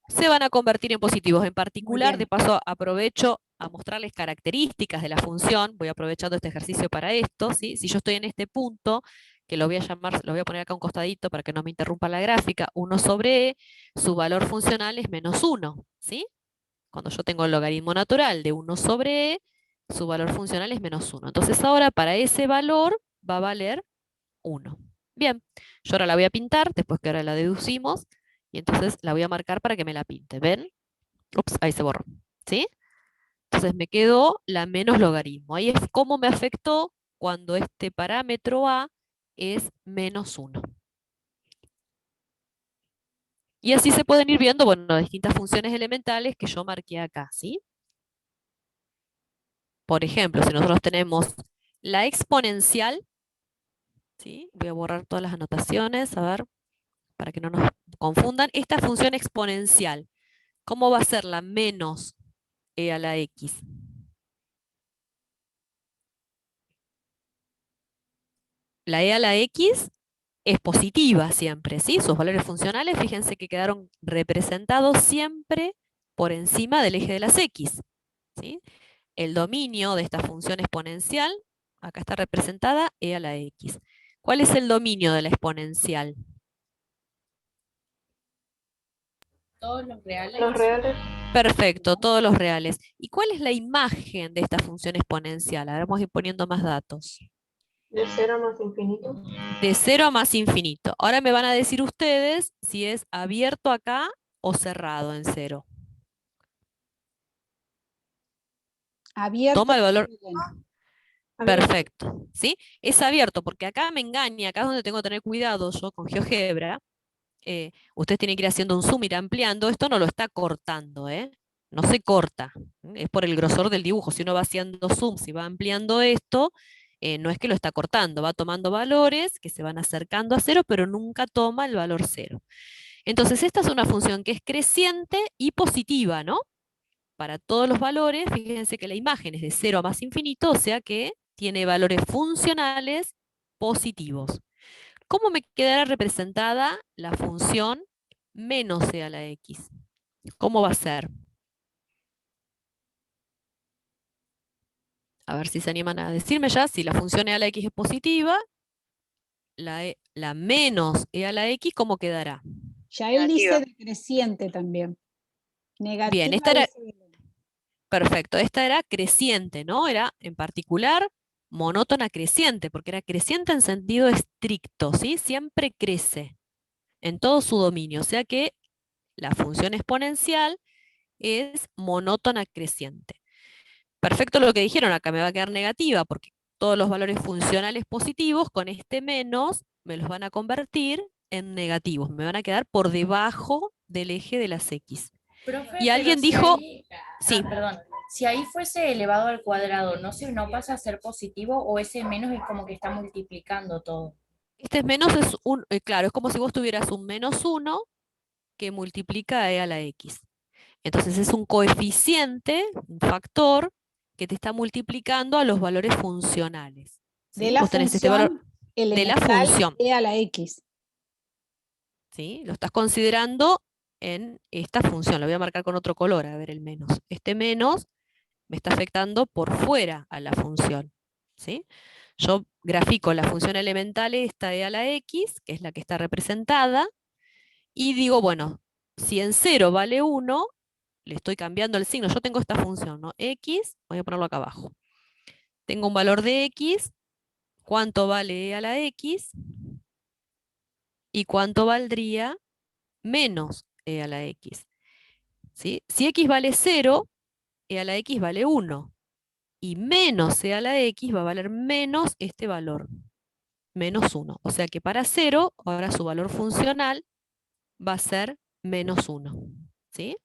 se van a convertir en positivos. En Muy particular, de bien. paso, aprovecho a mostrarles características de la función. Voy aprovechando este ejercicio para esto, ¿sí? Si yo estoy en este punto, que lo voy a llamar, lo voy a poner acá a un costadito para que no me interrumpa la gráfica, 1 sobre e, su valor funcional es menos 1, ¿sí? Cuando yo tengo el logaritmo natural de 1 sobre e, su valor funcional es menos 1. Entonces ahora para ese valor va a valer 1. Bien, yo ahora la voy a pintar, después que ahora la deducimos, y entonces la voy a marcar para que me la pinte. ¿Ven? Ups, ahí se borró. ¿Sí? Entonces me quedó la menos logaritmo. Ahí es cómo me afectó cuando este parámetro a es menos 1. Y así se pueden ir viendo, bueno, las distintas funciones elementales que yo marqué acá, ¿sí? Por ejemplo, si nosotros tenemos la exponencial, ¿sí? Voy a borrar todas las anotaciones, a ver, para que no nos confundan. Esta función exponencial, ¿cómo va a ser la menos e a la x? La e a la x es positiva siempre, ¿sí? Sus valores funcionales, fíjense que quedaron representados siempre por encima del eje de las x, ¿sí? El dominio de esta función exponencial, acá está representada e a la x. ¿Cuál es el dominio de la exponencial? Todos los reales. Los reales. Perfecto, todos los reales. ¿Y cuál es la imagen de esta función exponencial? Ahora vamos a ir poniendo más datos. De 0 más infinito. De 0 a más infinito. Ahora me van a decir ustedes si es abierto acá o cerrado en 0. Abierto. Toma el valor. Bien. Perfecto, ¿sí? Es abierto porque acá me engaña, acá es donde tengo que tener cuidado yo con GeoGebra. Ustedes tienen que ir haciendo un zoom, ir ampliando. Esto no lo está cortando, ¿eh? No se corta. Es por el grosor del dibujo. Si uno va haciendo zoom, si va ampliando esto, no es que lo está cortando, va tomando valores que se van acercando a 0, pero nunca toma el valor 0. Entonces, esta es una función que es creciente y positiva, ¿no? Para todos los valores, fíjense que la imagen es de 0 a más infinito, o sea que tiene valores funcionales positivos. ¿Cómo me quedará representada la función menos e a la x? ¿Cómo va a ser? A ver si se animan a decirme ya, si la función e a la x es positiva, la menos e a la x, ¿cómo quedará? Ya él dice Negativa. decreciente también. Negativa. Bien, esta era, dice Belén. perfecto, esta era creciente, ¿no? Era en particular monótona creciente, porque era creciente en sentido estricto, ¿sí? Siempre crece en todo su dominio, o sea que la función exponencial es monótona creciente. Perfecto lo que dijeron, acá me va a quedar negativa, porque todos los valores funcionales positivos con este menos me los van a convertir en negativos, me van a quedar por debajo del eje de las x. Profe, Y pero alguien si dijo, ahí- sí, perdón, si ahí fuese elevado al cuadrado, ¿no pasa a ser positivo o ese menos es como que está multiplicando todo? este menos es un, claro, es como si vos tuvieras un menos 1 que multiplica a e a la x. Entonces es un coeficiente, un factor, que te está multiplicando a los valores funcionales. ¿sí? De la Vos tenés este valor función de la elemental función. e a la x. ¿sí? Lo estás considerando en esta función. Lo voy a marcar con otro color, a ver el menos. Este menos me está afectando por fuera a la función. ¿sí? Yo grafico la función elemental esta e a la x, que es la que está representada, y digo, bueno, si en 0 vale 1, le estoy cambiando el signo. Yo tengo esta función, ¿no? X, voy a ponerlo acá abajo. Tengo un valor de X, ¿cuánto vale e a la X? ¿Y cuánto valdría menos e a la X? ¿Sí? Si X vale 0, e a la X vale 1. Y menos e a la X va a valer menos este valor, menos 1. O sea que para 0, ahora su valor funcional va a ser menos 1. ¿Sí?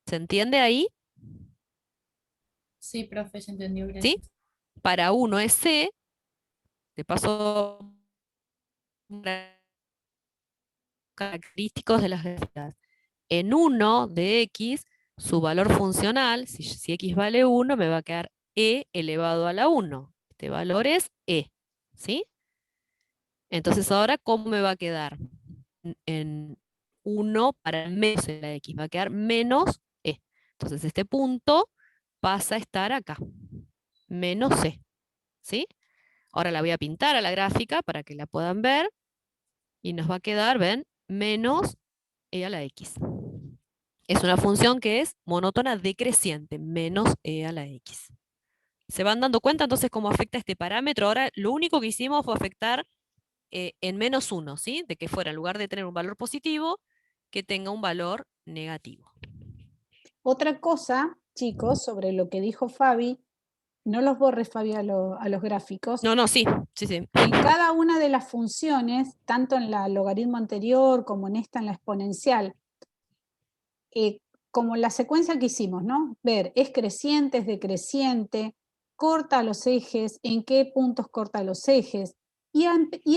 ¿Se entiende ahí? Sí, profe, se entendió, ¿Sí? gracias. Para 1 es C, de paso característicos de las gráficas. en 1 de x, su valor funcional, si x vale 1, me va a quedar e elevado a la 1. Este valor es e, ¿sí? Entonces ahora, ¿cómo me va a quedar? En 1 para menos de la x, va a quedar menos e. Entonces este punto pasa a estar acá, menos e, ¿sí? Ahora la voy a pintar a la gráfica para que la puedan ver, y nos va a quedar, ¿ven? Menos e a la x. Es una función que es monótona decreciente, menos e a la x. ¿Se van dando cuenta entonces cómo afecta este parámetro? Ahora lo único que hicimos fue afectar en menos 1, ¿sí? De que fuera, en lugar de tener un valor positivo, que tenga un valor negativo. Otra cosa, chicos, sobre lo que dijo Fabi, no los borres, Fabi, a los gráficos. No, sí. En cada una de las funciones, tanto en la logaritmo anterior como en esta, en la exponencial, como la secuencia que hicimos, ¿no? Ver, es creciente, es decreciente, corta los ejes, en qué puntos corta los ejes, y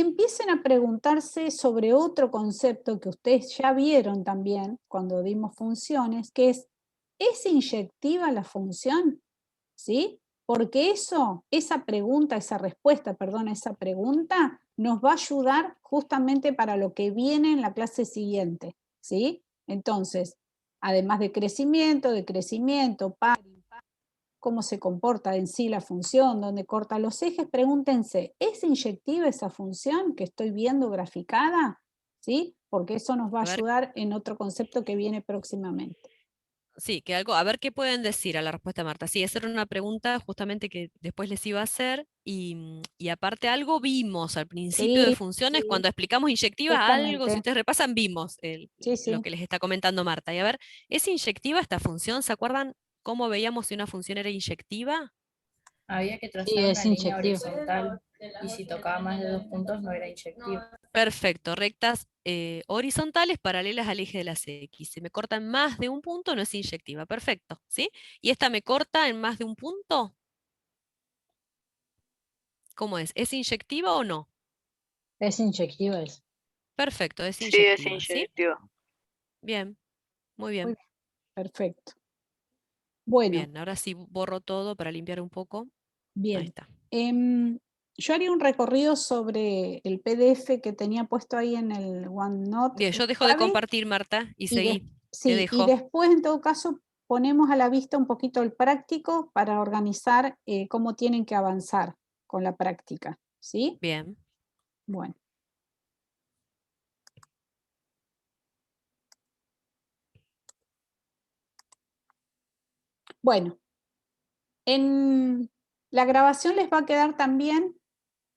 empiecen a preguntarse sobre otro concepto que ustedes ya vieron también cuando dimos funciones, que ¿es inyectiva la función? ¿Sí? Porque esa respuesta, esa pregunta, nos va a ayudar justamente para lo que viene en la clase siguiente, ¿sí? Entonces, además de crecimiento, par, impar, cómo se comporta en sí la función, dónde corta los ejes, pregúntense, ¿es inyectiva esa función que estoy viendo graficada? ¿Sí? Porque eso nos va a ayudar en otro concepto que viene próximamente. Sí, que algo, a ver qué pueden decir a la respuesta de Marta. Sí, esa era una pregunta justamente que después les iba a hacer, y aparte algo vimos al principio de funciones, sí, cuando explicamos inyectiva, algo, si justamente. ustedes repasan, vimos lo que les está comentando Marta. Y a ver, ¿es inyectiva esta función? ¿Se acuerdan cómo veíamos si una función era inyectiva? Había que trazar Sí, una es línea inyectivo. horizontal y si tocaba más de 2 puntos no era inyectivo. Perfecto, rectas horizontales paralelas al eje de las X. Si me cortan más de un punto, no es inyectiva. Perfecto, ¿sí? ¿Y esta me corta en más de un punto? ¿Cómo es? ¿Es inyectiva o no? Es inyectiva eso. Perfecto, es Sí, inyectiva, es ¿sí? inyectiva. Bien, muy Muy bien. bien, perfecto. Bueno, Bien, ahora sí borro todo para limpiar un poco. Ahí bien. está. Yo haría un recorrido sobre el PDF que tenía puesto ahí en el OneNote. Bien, yo dejo de Fabi, compartir, Marta, y y seguí. Te sí, y dejo. después en todo caso ponemos a la vista un poquito el práctico para organizar cómo tienen que avanzar con la práctica, ¿sí? Bien. Bueno. Bueno, en la grabación les va a quedar también,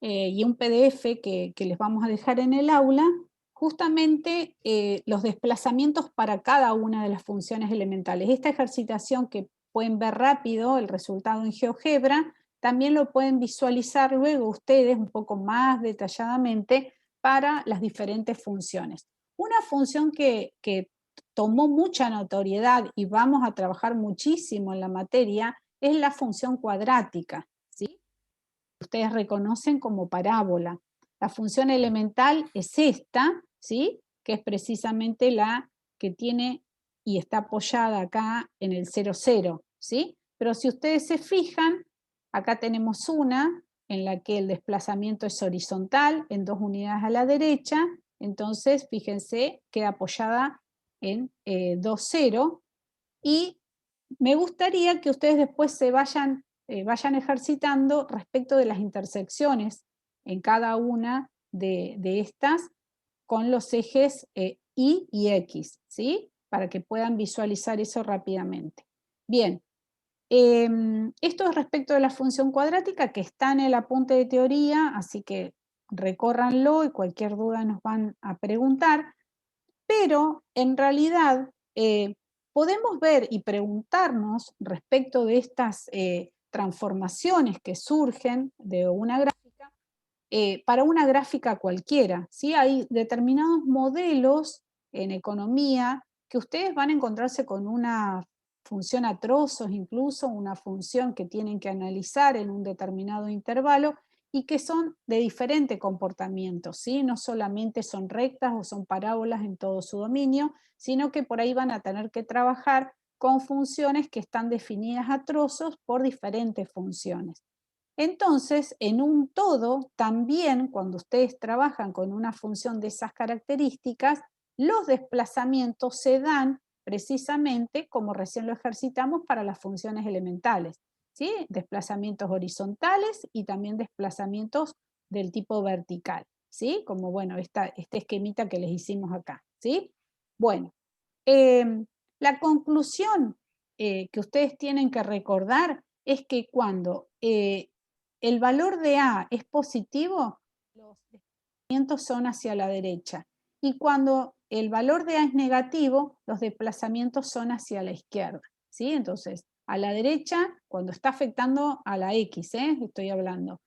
y un PDF que les vamos a dejar en el aula, justamente los desplazamientos para cada una de las funciones elementales. Esta ejercitación que pueden ver rápido, el resultado en GeoGebra, también lo pueden visualizar luego ustedes un poco más detalladamente para las diferentes funciones. Una función que tomó mucha notoriedad y vamos a trabajar muchísimo en la materia es la función cuadrática, ¿sí? Ustedes reconocen como parábola. La función elemental es esta, ¿sí? Que es precisamente la que tiene y está apoyada acá en el 0, 0, ¿sí? Pero si ustedes se fijan, acá tenemos una en la que el desplazamiento es horizontal en 2 unidades a la derecha, entonces fíjense, queda apoyada en 2, 0, y me gustaría que ustedes después se vayan ejercitando respecto de las intersecciones en cada una de estas con los ejes Y y X, ¿sí? Para que puedan visualizar eso rápidamente. Bien, esto es respecto de la función cuadrática que está en el apunte de teoría, así que recórranlo y cualquier duda nos van a preguntar, pero en realidad podemos ver y preguntarnos respecto de estas transformaciones que surgen de una gráfica para una gráfica cualquiera, ¿sí? Hay determinados modelos en economía que ustedes van a encontrarse con una función a trozos, incluso una función que tienen que analizar en un determinado intervalo, y que son de diferente comportamiento, ¿sí? No solamente son rectas o son parábolas en todo su dominio, sino que por ahí van a tener que trabajar con funciones que están definidas a trozos por diferentes funciones. Entonces, en un todo, también cuando ustedes trabajan con una función de esas características, los desplazamientos se dan precisamente como recién lo ejercitamos para las funciones elementales, ¿sí? Desplazamientos horizontales y también desplazamientos del tipo vertical, ¿sí? Como, bueno, este esquemita que les hicimos acá, ¿sí? Bueno, la conclusión que ustedes tienen que recordar es que cuando el valor de A es positivo, los desplazamientos son hacia la derecha. Y cuando el valor de A es negativo, los desplazamientos son hacia la izquierda, ¿sí? Entonces, a la derecha, cuando está afectando a la X, estoy hablando,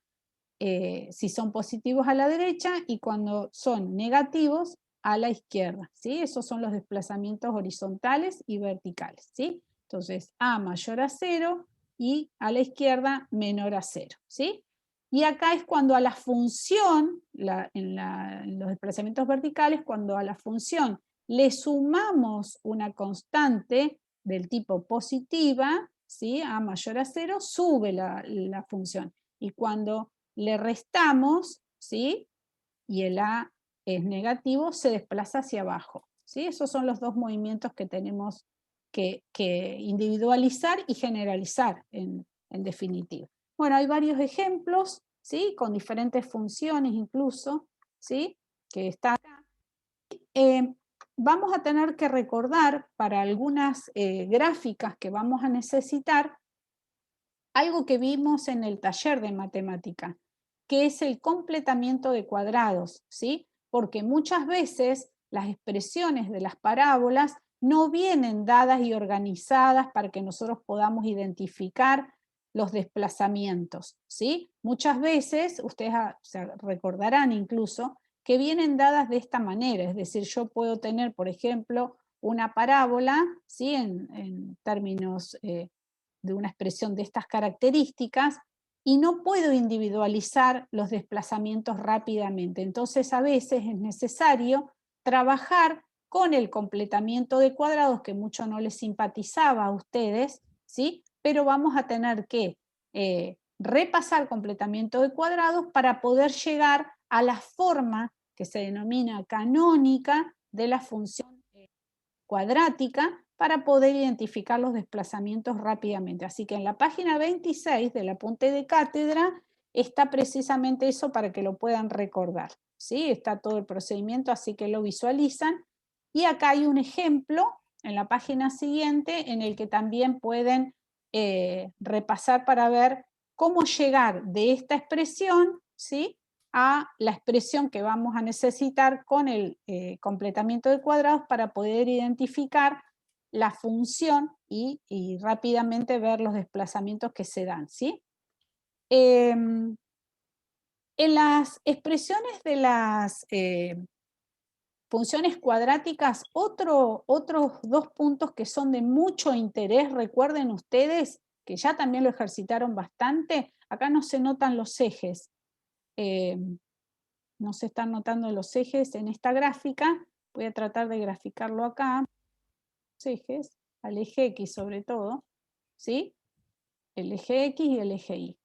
si son positivos a la derecha y cuando son negativos a la izquierda, ¿sí? Esos son los desplazamientos horizontales y verticales, ¿sí? Entonces, A mayor a 0 y a la izquierda menor a 0, ¿sí? Y acá es cuando a la función, en los desplazamientos verticales, cuando a la función le sumamos una constante del tipo positiva, ¿sí? A mayor a 0, sube la función. Y cuando le restamos, ¿sí? Y el A es negativo, se desplaza hacia abajo, ¿sí? Esos son los dos movimientos que tenemos que individualizar y generalizar en definitiva. Bueno, hay varios ejemplos, ¿sí? Con diferentes funciones incluso, ¿sí? Que están acá. Vamos a tener que recordar para algunas gráficas que vamos a necesitar algo que vimos en el taller de matemática, que es el completamiento de cuadrados, ¿sí? Porque muchas veces las expresiones de las parábolas no vienen dadas y organizadas para que nosotros podamos identificar los desplazamientos, ¿sí? Muchas veces, ustedes se recordarán incluso, que vienen dadas de esta manera, es decir, yo puedo tener, por ejemplo, una parábola, ¿sí? En términos de una expresión de estas características y no puedo individualizar los desplazamientos rápidamente. Entonces a veces es necesario trabajar con el completamiento de cuadrados, que mucho no les simpatizaba a ustedes, ¿sí? Pero vamos a tener que repasar completamiento de cuadrados para poder llegar a la forma que se denomina canónica de la función cuadrática para poder identificar los desplazamientos rápidamente. Así que en la página 26 del apunte de cátedra está precisamente eso para que lo puedan recordar, ¿sí? Está todo el procedimiento, así que lo visualizan. Y acá hay un ejemplo en la página siguiente en el que también pueden repasar para ver cómo llegar de esta expresión, ¿sí? A la expresión que vamos a necesitar con el completamiento de cuadrados para poder identificar la función y rápidamente ver los desplazamientos que se dan, ¿sí? En las expresiones de las funciones cuadráticas, otros dos puntos que son de mucho interés, recuerden ustedes que ya también lo ejercitaron bastante, acá no se notan los ejes, no se están notando los ejes en esta gráfica, voy a tratar de graficarlo acá, los ejes, al eje X sobre todo, ¿sí? El eje X y el eje Y.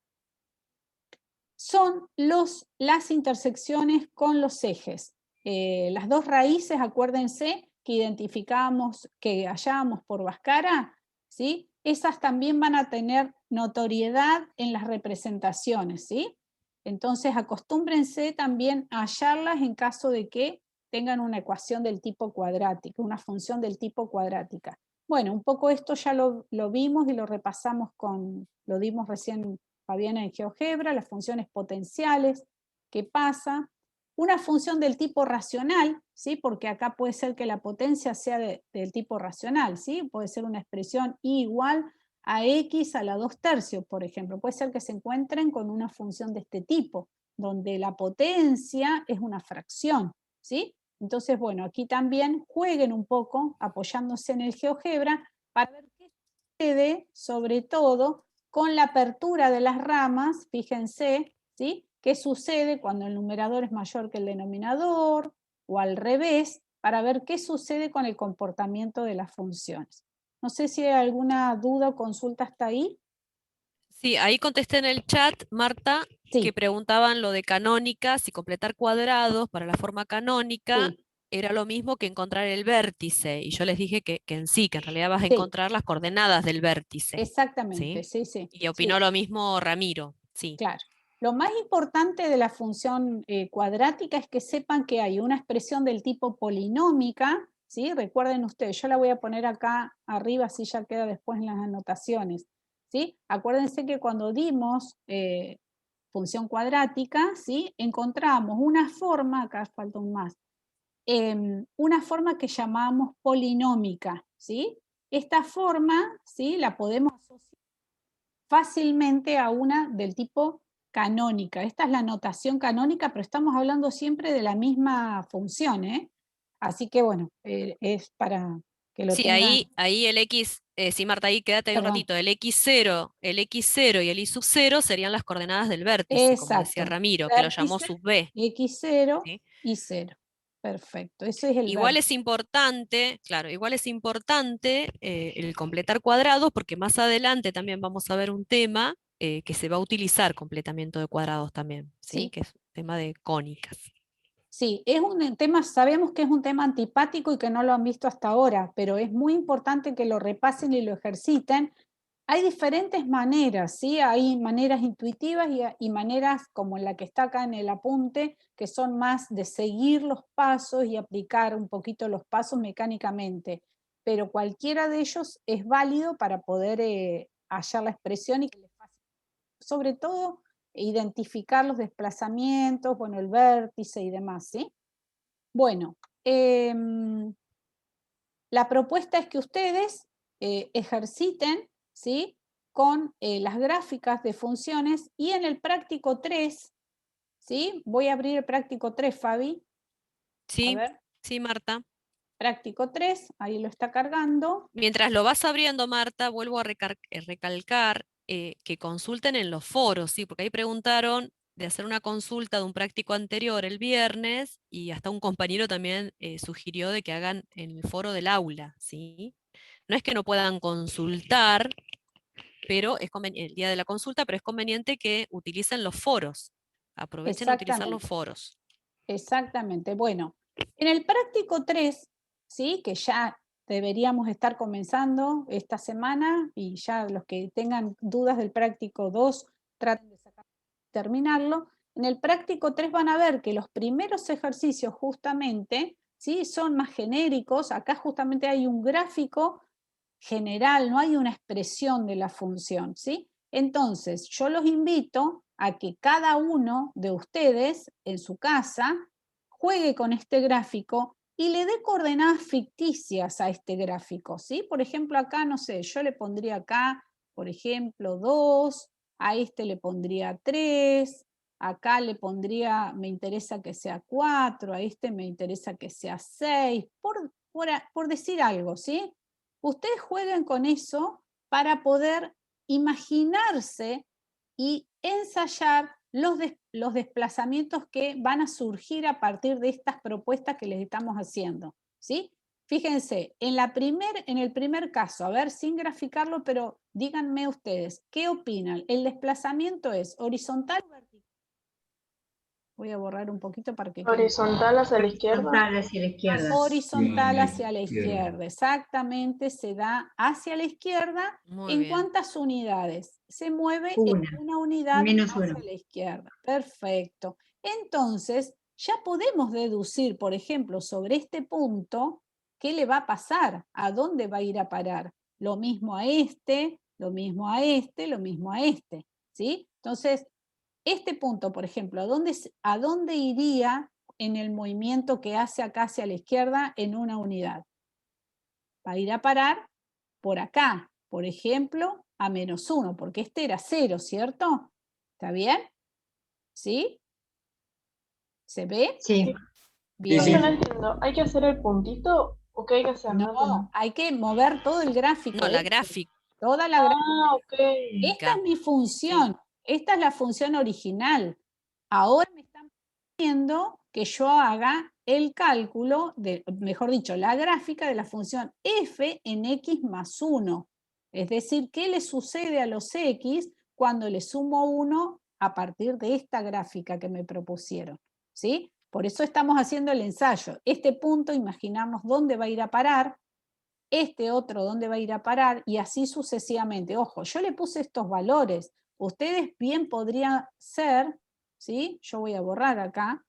Son las intersecciones con los ejes. Las dos raíces, acuérdense, que identificábamos, que hallábamos por Bhaskara, ¿sí? Esas también van a tener notoriedad en las representaciones, ¿sí? Entonces acostúmbrense también a hallarlas en caso de que tengan una ecuación del tipo cuadrática, una función del tipo cuadrática. Bueno, un poco esto ya lo vimos y lo repasamos lo dimos recién Fabiana en GeoGebra, las funciones potenciales, ¿qué pasa? Una función del tipo racional, ¿sí? Porque acá puede ser que la potencia sea del tipo racional, ¿sí? Puede ser una expresión y igual a x a la 2/3, por ejemplo. Puede ser que se encuentren con una función de este tipo, donde la potencia es una fracción, ¿sí? Entonces, bueno, aquí también jueguen un poco apoyándose en el GeoGebra para ver qué sucede, sobre todo, con la apertura de las ramas, fíjense, ¿sí? Que qué sucede cuando el numerador es mayor que el denominador, o al revés, para ver qué sucede con el comportamiento de las funciones. No sé si hay alguna duda o consulta hasta ahí. Sí, ahí contesté en el chat, Marta, Sí. que preguntaban lo de canónica, si completar cuadrados para la forma canónica Sí. era lo mismo que encontrar el vértice. Y yo les dije que en sí, que en realidad vas a Sí. encontrar las coordenadas del vértice. Exactamente, sí. Y opinó lo mismo Ramiro, sí. Claro. Lo más importante de la función cuadrática es que sepan que hay una expresión del tipo polinómica, ¿sí? Recuerden ustedes, yo la voy a poner acá arriba, así ya queda después en las anotaciones, ¿sí? Acuérdense que cuando dimos función cuadrática, ¿sí? Encontramos una forma, acá falta un más, una forma que llamamos polinómica, ¿sí? Esta forma, ¿sí? La podemos asociar fácilmente a una del tipo canónica. Esta es la notación canónica, pero estamos hablando siempre de la misma función, ¿eh? Así que bueno, es para que lo Sí, tengan. ahí el X, sí, Marta, ahí quédate ahí un Perdón. ratito. El X0 y el Y sub 0 serían las coordenadas del vértice, como decía Exacto. Ramiro, que lo llamó Vértice, sub B. X0 ¿Sí? y 0. Perfecto, ese es el Igual vértice. es importante, claro, igual es importante el completar cuadrados, porque más adelante también vamos a ver un tema que se va a utilizar completamiento de cuadrados también, ¿sí? Sí. Que es un tema de cónicas. Sí, es un tema, sabemos que es un tema antipático y que no lo han visto hasta ahora, pero es muy importante que lo repasen y lo ejerciten. Hay diferentes maneras, ¿sí? Hay maneras intuitivas y maneras como la que está acá en el apunte, que son más de seguir los pasos y aplicar un poquito los pasos mecánicamente. Pero cualquiera de ellos es válido para poder hallar la expresión y que les facilite, sobre todo, identificar los desplazamientos, bueno, el vértice y demás, ¿sí? Bueno, la propuesta es que ustedes ejerciten, ¿sí? Con las gráficas de funciones y en el práctico 3, ¿sí? Voy a abrir el práctico 3, Fabi. Sí, A ver, sí, Marta. práctico 3, ahí lo está cargando. Mientras lo vas abriendo, Marta, vuelvo a recalcar que consulten en los foros, ¿sí? Porque ahí preguntaron de hacer una consulta de un práctico anterior el viernes y hasta un compañero también sugirió de que hagan en el foro del aula, ¿sí? No es que no puedan consultar, pero es el día de la consulta, pero es conveniente que utilicen los foros. Aprovechen a utilizar los foros. Exactamente. Bueno, en el práctico 3, ¿sí? Que ya deberíamos estar comenzando esta semana y ya los que tengan dudas del práctico 2, traten de terminarlo. En el práctico 3 van a ver que los primeros ejercicios justamente, ¿sí? Son más genéricos. Acá justamente hay un gráfico general, no hay una expresión de la función, ¿sí? Entonces, yo los invito a que cada uno de ustedes en su casa juegue con este gráfico y le dé coordenadas ficticias a este gráfico, ¿sí? Por ejemplo, acá, no sé, yo le pondría acá, por ejemplo, 2, a este le pondría 3, acá le pondría, me interesa que sea 4, a este me interesa que sea 6, por decir algo, ¿sí? Ustedes jueguen con eso para poder imaginarse y ensayar los desplazamientos que van a surgir a partir de estas propuestas que les estamos haciendo, ¿sí? Fíjense, en el primer caso, a ver, sin graficarlo, pero díganme ustedes, ¿qué opinan? ¿El desplazamiento es horizontal o vertical? Voy a borrar un poquito para que quede. Horizontal hacia la izquierda. Horizontal hacia la izquierda. Horizontal hacia la izquierda, exactamente, se da hacia la izquierda. Muy ¿En bien. cuántas unidades? Se mueve Una. en una unidad Menos hacia uno. la izquierda. Perfecto. Entonces, ya podemos deducir, por ejemplo, sobre este punto, qué le va a pasar, a dónde va a ir a parar. Lo mismo a este, lo mismo a este, lo mismo a este, ¿sí? Entonces, este punto, por ejemplo, ¿a dónde iría en el movimiento que hace acá hacia la izquierda en una unidad? Va a ir a parar por acá, por ejemplo, a -1, porque este era 0, ¿cierto? ¿Está bien? ¿Sí? ¿Se ve? Sí. Bien. Yo no entiendo, ¿hay que hacer el puntito o qué hay que hacer? No No, entiendo. hay que mover todo el gráfico. No, la gráfica. Toda la gráfica. Ah, ok. Esta es mi función. Esta es la función original. Ahora me están pidiendo que yo haga el cálculo, mejor dicho, la gráfica de la función f en x más 1. Es decir, ¿qué le sucede a los x cuando le sumo 1 a partir de esta gráfica que me propusieron? ¿Sí? Por eso estamos haciendo el ensayo. Este punto, imaginarnos dónde va a ir a parar, este otro dónde va a ir a parar, y así sucesivamente. Ojo, yo le puse estos valores. Ustedes bien podrían ser, ¿sí? Yo voy a borrar acá,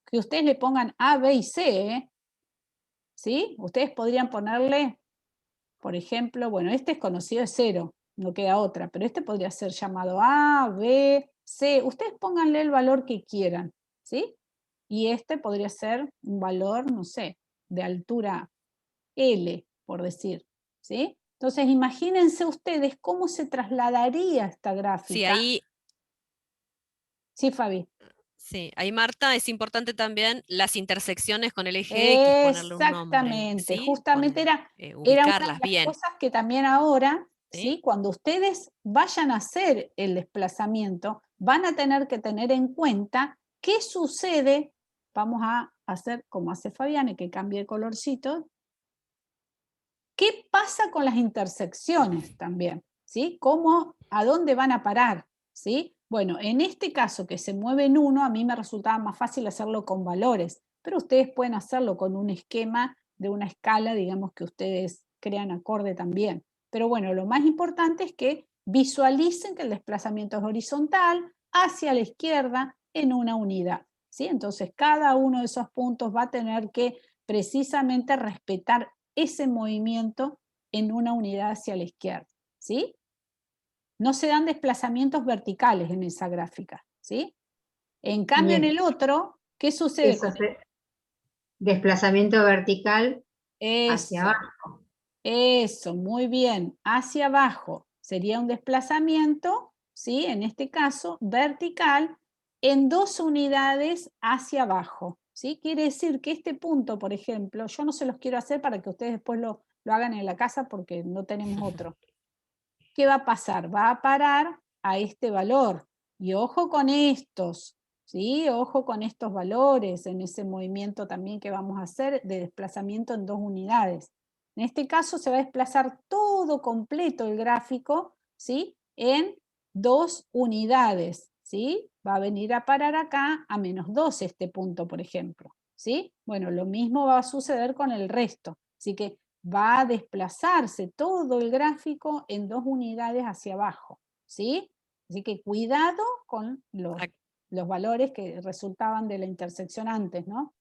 que ustedes le pongan A, B y C, ¿sí? Ustedes podrían ponerle, por ejemplo, bueno, este es conocido, es 0, no queda otra, pero este podría ser llamado A, B, C. Ustedes pónganle el valor que quieran, ¿sí? Y este podría ser un valor, no sé, de altura L, por decir, ¿sí? Entonces, imagínense ustedes cómo se trasladaría esta gráfica. Sí, Fabi. Sí, ahí Marta, es importante también las intersecciones con el eje X, ponerle un nombre. Exactamente, ¿sí? justamente era una de ubicarlas las bien. cosas que también ahora, ¿Sí? ¿sí? Cuando ustedes vayan a hacer el desplazamiento, van a tener que tener en cuenta qué sucede. Vamos a hacer como hace Fabián, que cambie de colorcito. ¿Qué pasa con las intersecciones también? ¿Sí? ¿Cómo, a dónde van a parar? ¿Sí? Bueno, en este caso que se mueve en 1, a mí me resultaba más fácil hacerlo con valores, pero ustedes pueden hacerlo con un esquema de una escala, digamos, que ustedes crean acorde también. Pero bueno, lo más importante es que visualicen que el desplazamiento es horizontal hacia la izquierda en una unidad. ¿Sí? Entonces, cada uno de esos puntos va a tener que precisamente respetar ese movimiento en una unidad hacia la izquierda, ¿sí? No se dan desplazamientos verticales en esa gráfica, ¿sí? En cambio, en el otro, ¿qué sucede? Eso, desplazamiento vertical hacia Eso, abajo. eso, muy bien, hacia abajo. Sería un desplazamiento, ¿sí? En este caso, vertical, en 2 unidades hacia abajo, ¿sí? Quiere decir que este punto, por ejemplo, yo no se los quiero hacer para que ustedes después lo hagan en la casa porque no tenemos otro. ¿Qué va a pasar? Va a parar a este valor. Y ojo con estos, ¿sí? Ojo con estos valores en ese movimiento también que vamos a hacer de desplazamiento en 2 unidades. En este caso se va a desplazar todo completo el gráfico, ¿sí? En 2 unidades, ¿sí? Va a venir a parar acá a -2 este punto, por ejemplo, ¿sí? Bueno, lo mismo va a suceder con el resto. Así que va a desplazarse todo el gráfico en 2 unidades hacia abajo, ¿sí? Así que cuidado con los valores que resultaban de la intersección antes, ¿no?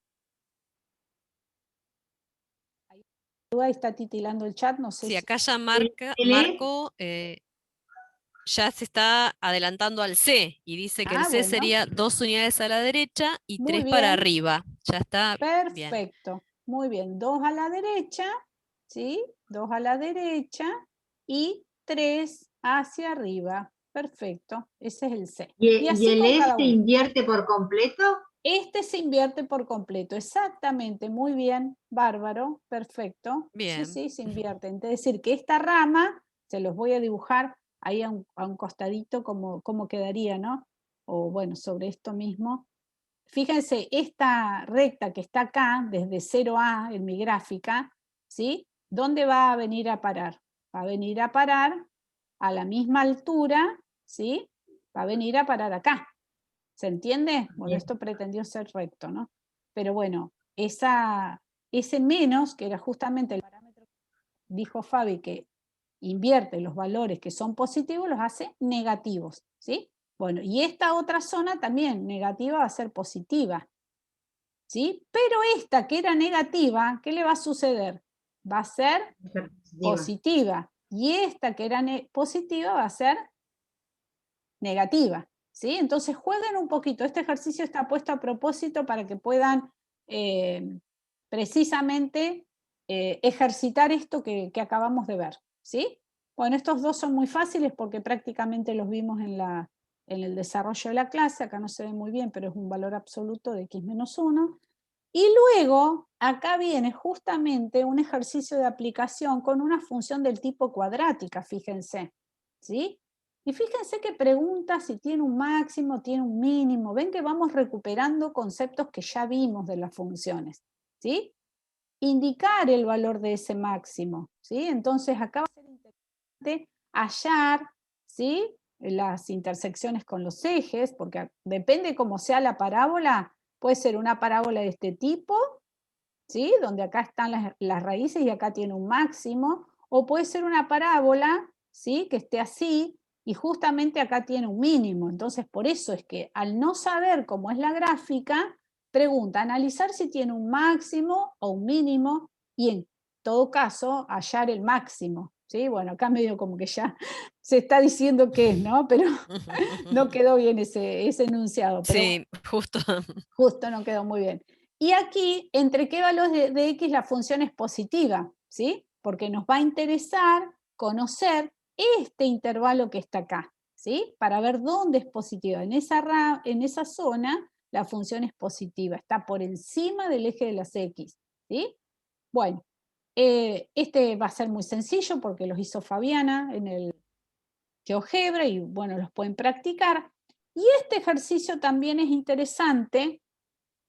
Ahí está titilando el chat, no sé Sí, si... acá ya Marco ya se está adelantando al C y dice que el C bueno. sería 2 unidades a la derecha y Muy 3 para bien. arriba. Ya está bien. Perfecto, muy bien. 2 a la derecha, ¿sí? 2 a la derecha y 3 hacia arriba. Perfecto, ese es el C. ¿Y así el con E cada se uno. invierte por completo? Este se invierte por completo, exactamente, muy bien, bárbaro, perfecto. Bien. Sí, sí, se invierte. Es decir, que esta rama, se los voy a dibujar ahí a un costadito como quedaría, ¿no? O bueno, sobre esto mismo. Fíjense, esta recta que está acá, desde 0A en mi gráfica, ¿sí? ¿Dónde va a venir a parar? Va a venir a parar a la misma altura, ¿sí? Va a venir a parar acá. ¿Se entiende? Bueno, esto pretendió ser recto, ¿no? Pero bueno, ese menos, que era justamente el parámetro que dijo Fabi, que invierte los valores que son positivos, los hace negativos, ¿sí? Bueno, y esta otra zona también negativa va a ser positiva, ¿sí? Pero esta que era negativa, ¿qué le va a suceder? Va a ser positiva. Y esta que era positiva va a ser negativa, ¿sí? Entonces jueguen un poquito. Este ejercicio está puesto a propósito para que puedan precisamente ejercitar esto que acabamos de ver, ¿sí? Bueno, estos dos son muy fáciles porque prácticamente los vimos en el desarrollo de la clase. Acá no se ve muy bien, pero es un valor absoluto de x-1. Y luego, acá viene justamente un ejercicio de aplicación con una función del tipo cuadrática, fíjense, ¿sí? Y fíjense que pregunta si tiene un máximo, tiene un mínimo. Ven que vamos recuperando conceptos que ya vimos de las funciones, ¿sí? Indicar el valor de ese máximo, ¿sí? Entonces acá va a ser interesante hallar, ¿sí? Las intersecciones con los ejes, porque depende cómo sea la parábola, puede ser una parábola de este tipo, ¿sí? Donde acá están las raíces y acá tiene un máximo, o puede ser una parábola, ¿sí? Que esté así, y justamente acá tiene un mínimo. Entonces, por eso es que al no saber cómo es la gráfica, pregunta, analizar si tiene un máximo o un mínimo, y en todo caso, hallar el máximo, ¿sí? Bueno, acá medio como que ya se está diciendo qué es, ¿no? Pero no quedó bien ese enunciado. Pero Sí, justo. justo no quedó muy bien. Y aquí, ¿entre qué valores de x la función es positiva? ¿Sí? Porque nos va a interesar conocer este intervalo que está acá, ¿sí? Para ver dónde es positiva. En esa zona la función es positiva, está por encima del eje de las x, ¿sí? Bueno, este va a ser muy sencillo porque los hizo Fabiana en el GeoGebra y bueno, los pueden practicar. Y este ejercicio también es interesante,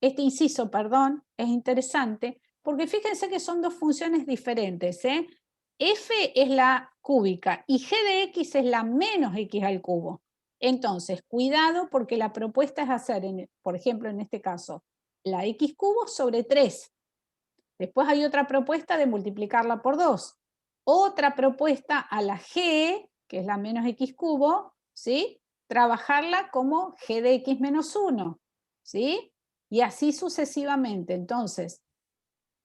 este inciso, perdón, es interesante, porque fíjense que son dos funciones diferentes, ¿eh? F es la cúbica y g de x es la menos x al cubo. Entonces, cuidado porque la propuesta es hacer, por ejemplo, en este caso, la x cubo sobre 3. Después hay otra propuesta de multiplicarla por 2. Otra propuesta a la g, que es la menos x cubo, ¿sí? Trabajarla como g de x menos 1, ¿sí? Y así sucesivamente. Entonces,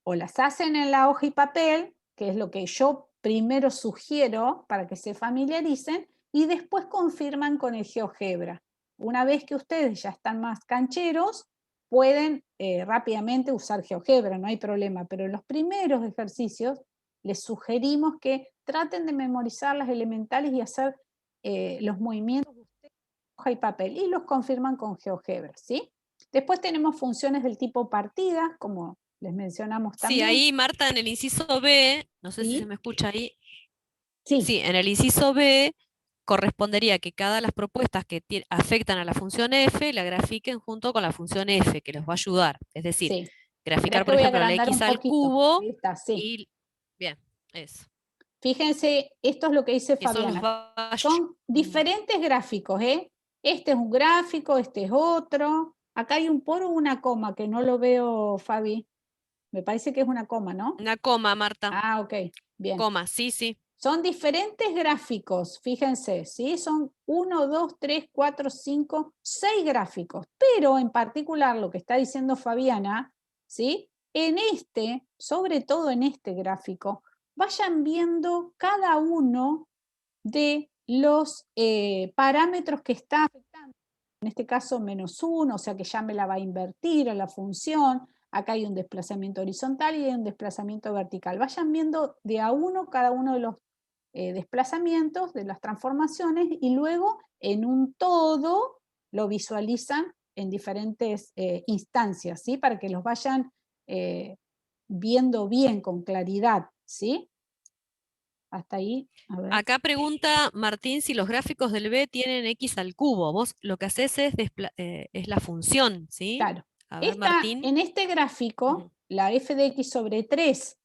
o las hacen en la hoja y papel, que es lo que yo primero sugiero para que se familiaricen, y después confirman con el GeoGebra. Una vez que ustedes ya están más cancheros, pueden rápidamente usar GeoGebra, no hay problema, pero en los primeros ejercicios les sugerimos que traten de memorizar las elementales y hacer los movimientos de ustedes en hoja y papel, y los confirman con GeoGebra, ¿sí? Después tenemos funciones del tipo partida, como les mencionamos Sí, también. ahí Marta, en el inciso B, no sé si Sí. se me escucha ahí. Sí. Sí, en el inciso B correspondería que cada de las propuestas que afectan a la función f la grafiquen junto con la función f, que les va a ayudar. Es decir, Sí. graficar, Mirá que por voy a ejemplo, la agrandar x un al poquito. cubo Ahí está, sí. y... Bien, eso. Fíjense, esto es lo que dice Eso los Fabiana. va a... Son diferentes gráficos, ¿eh? Este es un gráfico, este es otro. Acá hay un por o una coma, que no lo veo, Fabi. Me parece que es una coma, ¿no? Una coma, Marta. Ah, ok, bien. Coma, sí, sí. Son diferentes gráficos, fíjense, ¿sí? Son 1, 2, 3, 4, 5, 6 gráficos. Pero en particular lo que está diciendo Fabiana, ¿sí? En este, sobre todo en este gráfico, vayan viendo cada uno de los parámetros que está afectando. En este caso, -1, o sea que ya me la va a invertir a la función. Acá hay un desplazamiento horizontal y hay un desplazamiento vertical. Vayan viendo de a uno cada uno de los desplazamientos, de las transformaciones, y luego en un todo lo visualizan en diferentes instancias, ¿sí? Para que los vayan viendo bien, con claridad, ¿sí? Hasta ahí, a ver. Acá pregunta Martín si los gráficos del B tienen x al cubo. Vos lo que haces es la función, ¿sí? Claro. A ver, Martín. En este gráfico, la f de x sobre 3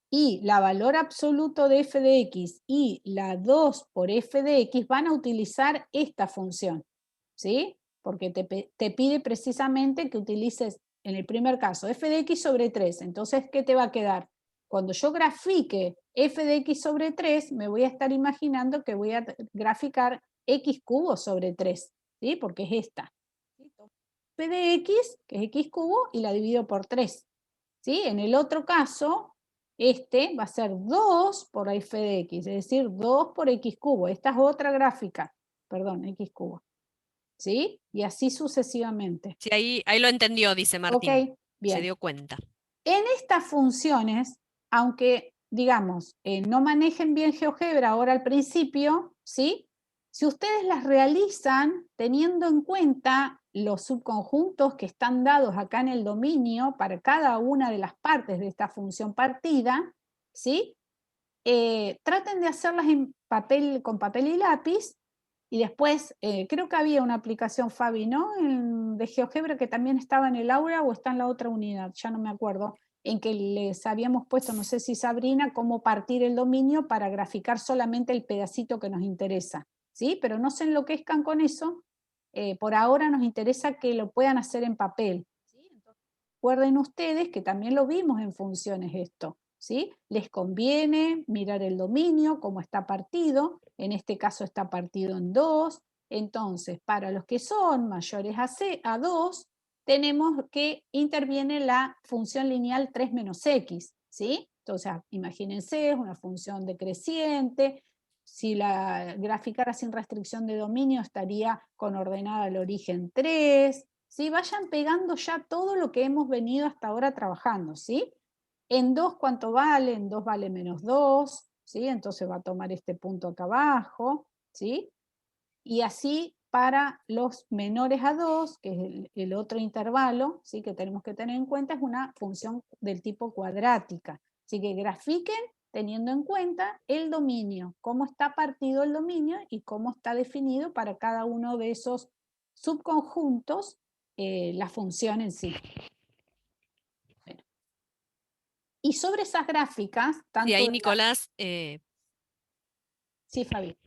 y la valor absoluto de f de x y la 2 por f de x van a utilizar esta función, ¿sí? Porque te pide precisamente que utilices, en el primer caso, f de x sobre 3. Entonces, ¿qué te va a quedar? Cuando yo grafique f de x sobre 3, me voy a estar imaginando que voy a graficar x cubo sobre 3, ¿sí? Porque es esta. F de x, que es x cubo, y la divido por 3. ¿Sí? En el otro caso, este va a ser 2 por f de x, es decir, 2 por x cubo. Esta es otra gráfica, perdón, x cubo. ¿Sí? Y así sucesivamente. Sí, ahí lo entendió, dice Martín. Ok, bien. Se dio cuenta. En estas funciones, aunque, digamos, no manejen bien GeoGebra ahora al principio, ¿sí? Si ustedes las realizan teniendo en cuenta los subconjuntos que están dados acá en el dominio para cada una de las partes de esta función partida, ¿sí? Traten de hacerlas con papel y lápiz, Y después, creo que había una aplicación, Fabi, ¿no? De GeoGebra que también estaba en el aula o está en la otra unidad, ya no me acuerdo, en que les habíamos puesto, no sé si Sabrina, cómo partir el dominio para graficar solamente el pedacito que nos interesa, ¿sí? Pero no se enloquezcan con eso, por ahora nos interesa que lo puedan hacer en papel. Recuerden ustedes que también lo vimos en funciones esto, ¿sí? Les conviene mirar el dominio, cómo está partido, en este caso está partido en 2, entonces para los que son mayores a 2, tenemos que interviene la función lineal 3 menos x, ¿sí? Entonces imagínense, es una función decreciente, si la graficara sin restricción de dominio estaría con ordenada al origen 3, ¿sí? Vayan pegando ya todo lo que hemos venido hasta ahora trabajando, ¿sí? En 2, ¿cuánto vale? En 2 vale menos 2, ¿sí? Entonces va a tomar este punto acá abajo, ¿sí? Y así para los menores a 2, que es el otro intervalo, ¿sí? Que tenemos que tener en cuenta, es una función del tipo cuadrática. Así que grafiquen teniendo en cuenta el dominio, cómo está partido el dominio y cómo está definido para cada uno de esos subconjuntos la función en sí. Bueno. Y sobre esas gráficas, tanto Y ahí, de la- Nicolás, Sí, Fabi.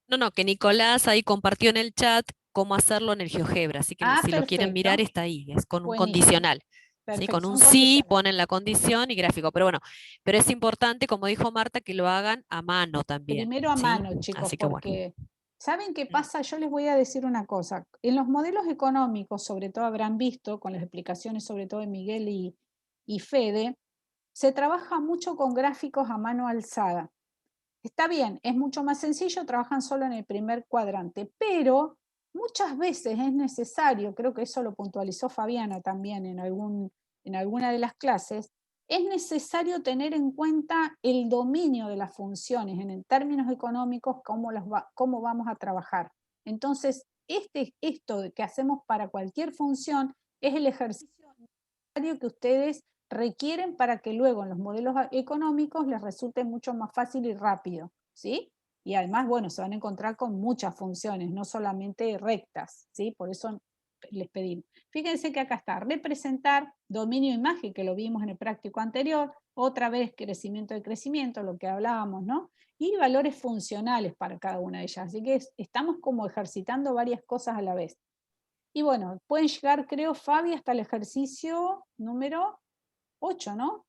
no, que Nicolás ahí compartió en el chat cómo hacerlo en el GeoGebra, así que si lo quieren mirar Perfecto. está ahí, es con un Buenísimo. condicional. ¿Sí? Perfecto, Con un son sí condicionales. ponen la condición y gráfico, pero bueno, pero es importante, como dijo Marta, que lo hagan a mano también. Primero a ¿sí? mano, chicos, Así que bueno. porque ¿saben qué pasa? Yo les voy a decir una cosa. En los modelos económicos, sobre todo habrán visto, con las explicaciones sobre todo de Miguel y Fede, se trabaja mucho con gráficos a mano alzada. Está bien, es mucho más sencillo, trabajan solo en el primer cuadrante, pero muchas veces es necesario, creo que eso lo puntualizó Fabiana también en alguna de las clases, es necesario tener en cuenta el dominio de las funciones en términos económicos, cómo vamos a trabajar. Entonces, esto que hacemos para cualquier función es el ejercicio necesario que ustedes requieren para que luego en los modelos económicos les resulte mucho más fácil y rápido, ¿sí? Y además, bueno, se van a encontrar con muchas funciones, no solamente rectas, ¿sí? Por eso les pedimos. Fíjense que acá está, representar dominio imagen, que lo vimos en el práctico anterior, otra vez crecimiento de crecimiento, lo que hablábamos, ¿no? Y valores funcionales para cada una de ellas. Así que estamos como ejercitando varias cosas a la vez. Y bueno, pueden llegar, creo, Fabi, hasta el ejercicio número 8, ¿no?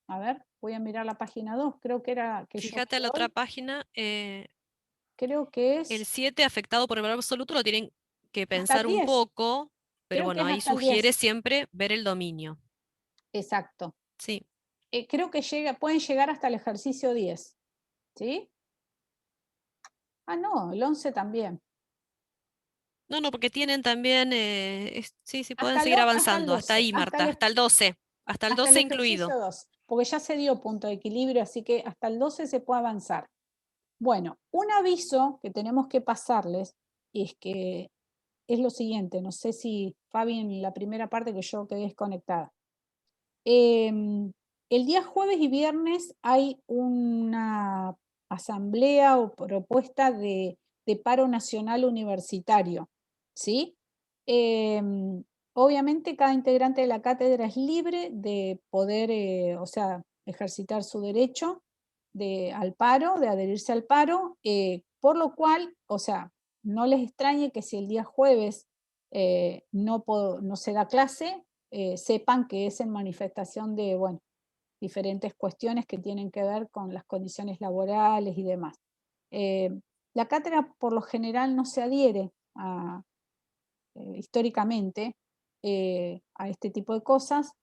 A ver, voy a mirar la página 2, creo que era que Fíjate en la otra página, creo que el es 7 afectado por el valor absoluto lo tienen que hasta el pensar un 10. poco, pero Creo que bueno, es ahí hasta el sugiere 10. siempre ver el dominio. Exacto. Sí. Creo que pueden llegar hasta el ejercicio 10. ¿Sí? Ah, no, el 11 también. No, porque tienen también, sí, pueden Hasta seguir el avanzando. Hasta 12. ahí, Marta, hasta el 12. Hasta el Hasta el 12 incluido. ejercicio 2. Porque ya se dio punto de equilibrio, así que hasta el 12 se puede avanzar. Bueno, un aviso que tenemos que pasarles es que es lo siguiente, no sé si Fabi en la primera parte que yo quedé desconectada. El día jueves y viernes hay una asamblea o propuesta de paro nacional universitario, ¿sí? Obviamente cada integrante de la cátedra es libre de poder, o sea, ejercitar su derecho al paro, de adherirse al paro, por lo cual, o sea, no les extrañe que si el día jueves no se da clase, sepan que es en manifestación de, bueno, diferentes cuestiones que tienen que ver con las condiciones laborales y demás. La cátedra por lo general no se adhiere históricamente a este tipo de cosas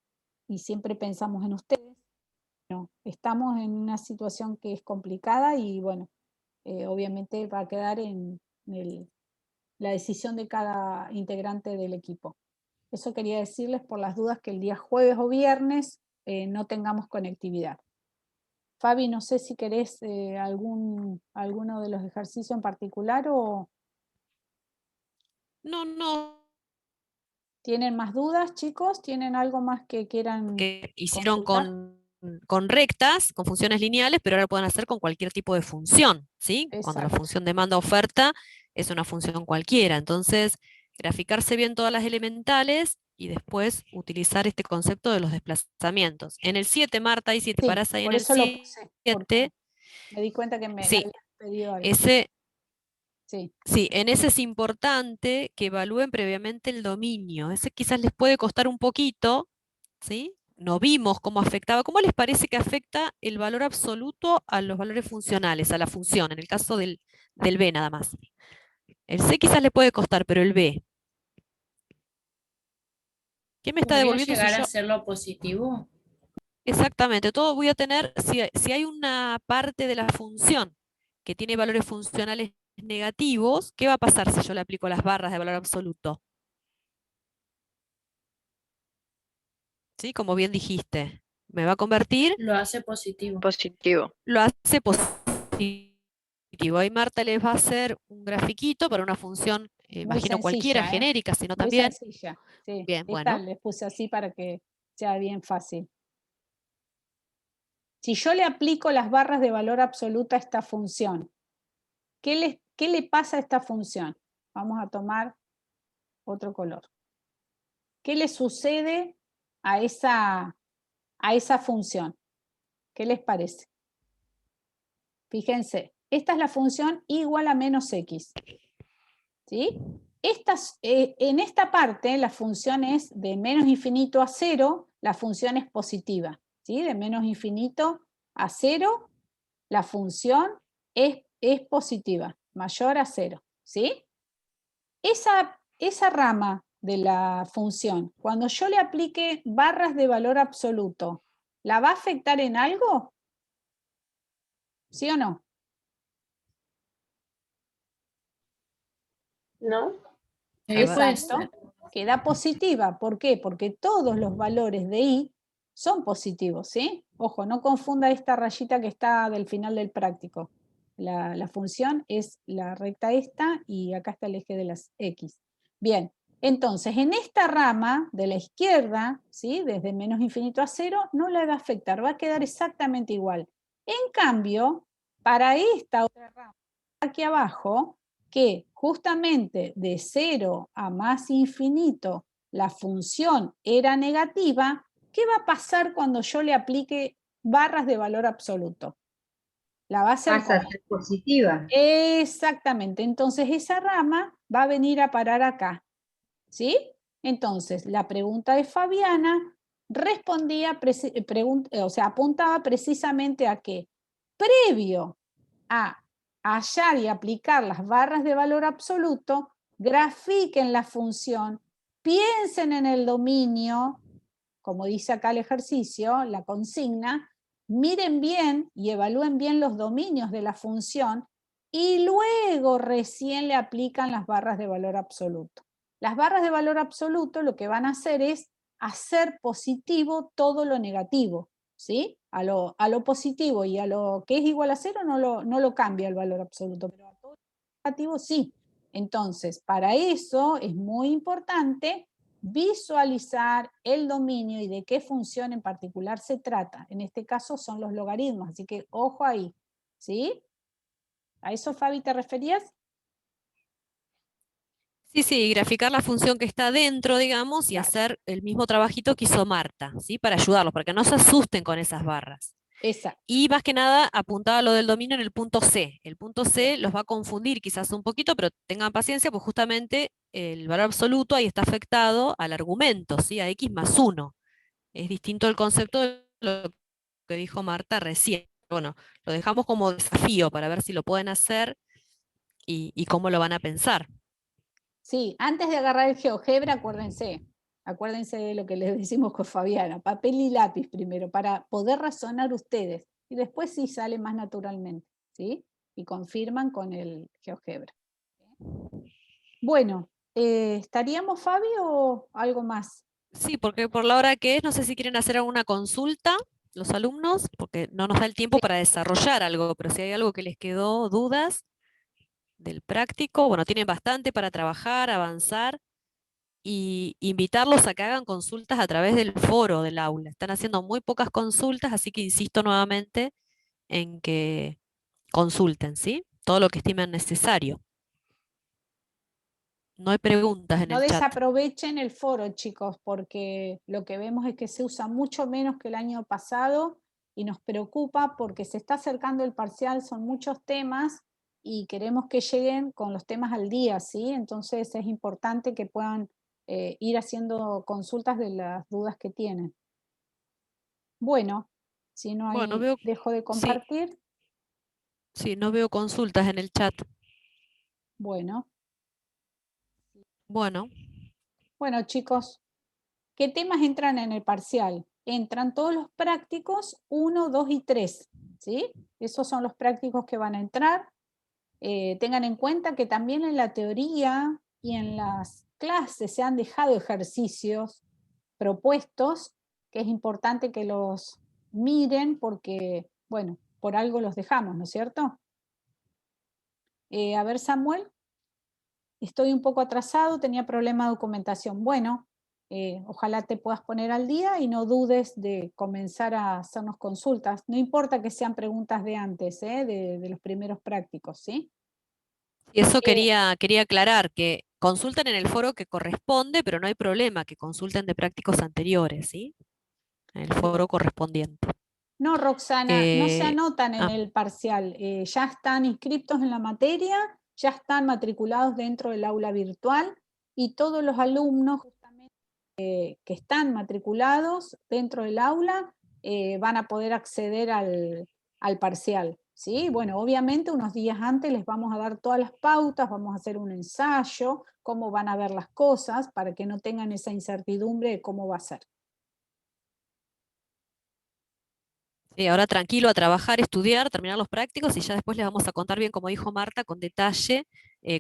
y siempre pensamos en ustedes. No, estamos en una situación que es complicada y bueno, obviamente va a quedar en la decisión de cada integrante del equipo. Eso quería decirles por las dudas que el día jueves o viernes no tengamos conectividad. Fabi, no sé si querés alguno de los ejercicios en particular o... No. ¿Tienen más dudas, chicos? ¿Tienen algo más que quieran Que hicieron consultar? con con rectas, con funciones lineales, pero ahora lo pueden hacer con cualquier tipo de función, ¿sí? Cuando la Exacto. función demanda-oferta es una función cualquiera. Entonces, graficarse bien todas las elementales y después utilizar este concepto de los desplazamientos. En el 7, Marta, y si te Sí, parás ahí en por el eso lo puse, porque 7, me di cuenta que me sí, habías pedido algo. ese, Sí, sí, en ese es importante que evalúen previamente el dominio. Ese quizás les puede costar un poquito, ¿sí? No vimos cómo afectaba. ¿Cómo les parece que afecta el valor absoluto a los valores funcionales, a la función, en el caso del B nada más? El C quizás le puede costar, pero el B. ¿Quién me está ¿Podría devolviendo si llegar a yo? ser lo positivo? Exactamente, todo voy a tener, si hay una parte de la función que tiene valores funcionales negativos, ¿qué va a pasar si yo le aplico las barras de valor absoluto? ¿Sí? Como bien dijiste, me va a convertir, Lo hace positivo. Positivo. lo hace positivo. Ahí Marta les va a hacer un grafiquito para una función, muy imagino cualquiera, sencilla, ¿eh? genérica, sino Muy también. sencilla. Sí, Bien, esta bueno. les puse así para que sea bien fácil. Si yo le aplico las barras de valor absoluto a esta función, ¿qué le pasa a esta función? Vamos a tomar otro color. ¿Qué le sucede a esa función? ¿Qué les parece? Fíjense, esta es la función igual a menos x. ¿Sí? En esta parte la función es de menos infinito a 0, la función es positiva. ¿Sí? De menos infinito a 0, la función es positiva, mayor a 0. ¿Sí? Esa rama de la función, cuando yo le aplique barras de valor absoluto, ¿la va a afectar en algo? ¿Sí o no? ¿No? Puede Exacto. ser. Queda positiva. ¿Por qué? Porque todos los valores de i son positivos, ¿sí? Ojo, no confunda esta rayita que está del final del práctico. La función es la recta esta y acá está el eje de las x. Bien, entonces en esta rama de la izquierda, ¿sí? Desde menos infinito a 0, no la va a afectar, va a quedar exactamente igual. En cambio, para esta otra rama, aquí abajo, que justamente de 0 a más infinito la función era negativa, ¿qué va a pasar cuando yo le aplique barras de valor absoluto? La va a hacer Pasa a ser positiva. exactamente, entonces esa rama va a venir a parar acá, ¿sí? Entonces, la pregunta de Fabiana respondía, o sea, apuntaba precisamente a que previo a hallar y aplicar las barras de valor absoluto, grafiquen la función, piensen en el dominio, como dice acá el ejercicio, la consigna, miren bien y evalúen bien los dominios de la función y luego recién le aplican las barras de valor absoluto. Las barras de valor absoluto lo que van a hacer es hacer positivo todo lo negativo, ¿sí? A lo positivo y a lo que es igual a 0 no lo cambia el valor absoluto, pero a todo lo negativo sí. Entonces, para eso es muy importante visualizar el dominio y de qué función en particular se trata. En este caso son los logaritmos, así que ojo ahí, ¿sí? ¿A eso, Fabi, te referías? Sí, sí, graficar la función que está dentro, digamos, y Claro. hacer el mismo trabajito que hizo Marta, ¿sí? Para ayudarlos, para que no se asusten con esas barras. Exacto. Y más que nada apuntaba lo del dominio en el punto C. El punto C los va a confundir quizás un poquito, pero tengan paciencia, pues justamente el valor absoluto ahí está afectado al argumento, ¿sí? A x más 1. Es distinto el concepto de lo que dijo Marta recién. Bueno, lo dejamos como desafío para ver si lo pueden hacer y cómo lo van a pensar. Sí, antes de agarrar el GeoGebra, acuérdense de lo que les decimos con Fabiana, papel y lápiz primero, para poder razonar ustedes, y después sí sale más naturalmente, ¿sí? Y confirman con el GeoGebra. Bueno, ¿estaríamos, Fabi, o algo más? Sí, porque por la hora que es, no sé si quieren hacer alguna consulta los alumnos, porque no nos da el tiempo para desarrollar algo, pero si hay algo que les quedó dudas del práctico, bueno, tienen bastante para trabajar, avanzar. y invitarlos a que hagan consultas a través del foro del aula. Están haciendo muy pocas consultas, así que insisto nuevamente en que consulten, ¿sí? Todo lo que estimen necesario. No hay preguntas en No el chat. desaprovechen el foro, chicos, porque lo que vemos es que se usa mucho menos que el año pasado y nos preocupa porque se está acercando el parcial, son muchos temas y queremos que lleguen con los temas al día, ¿sí? Entonces es importante que puedan ir haciendo consultas de las dudas que tienen. Bueno, si no hay, Bueno, dejo de compartir. Sí, no veo consultas en el chat. Bueno. Bueno. Bueno, chicos, ¿qué temas entran en el parcial? Entran todos los prácticos 1, 2 y 3, ¿sí? Esos son los prácticos que van a entrar. Tengan en cuenta que también en la teoría y en las clases se han dejado ejercicios propuestos, que es importante que los miren porque, bueno, por algo los dejamos, ¿no es cierto? A ver, Samuel, estoy un poco atrasado, tenía problema de documentación. Bueno, ojalá te puedas poner al día y no dudes de comenzar a hacernos consultas. No importa que sean preguntas de antes, de los primeros prácticos, ¿sí? Y eso quería aclarar, que consulten en el foro que corresponde, pero no hay problema que consulten de prácticos anteriores, ¿sí? En el foro correspondiente. No, Roxana, no se anotan en el parcial. Ya están inscritos en la materia, ya están matriculados dentro del aula virtual y todos los alumnos justamente, que están matriculados dentro del aula van a poder acceder al parcial. ¿Sí? Bueno, obviamente unos días antes les vamos a dar todas las pautas, vamos a hacer un ensayo, cómo van a ver las cosas, para que no tengan esa incertidumbre de cómo va a ser. Sí, ahora tranquilo a trabajar, estudiar, terminar los prácticos y ya después les vamos a contar bien, como dijo Marta, con detalle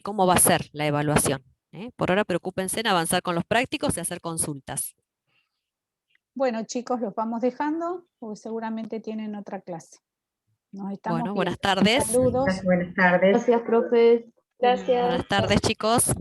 cómo va a ser la evaluación. Por ahora preocúpense en avanzar con los prácticos y hacer consultas. Bueno, chicos, los vamos dejando, porque seguramente tienen otra clase. Nos estamos Bueno, viendo. buenas tardes. Saludos. Buenas tardes. Gracias, profes. Gracias. Buenas tardes, chicos.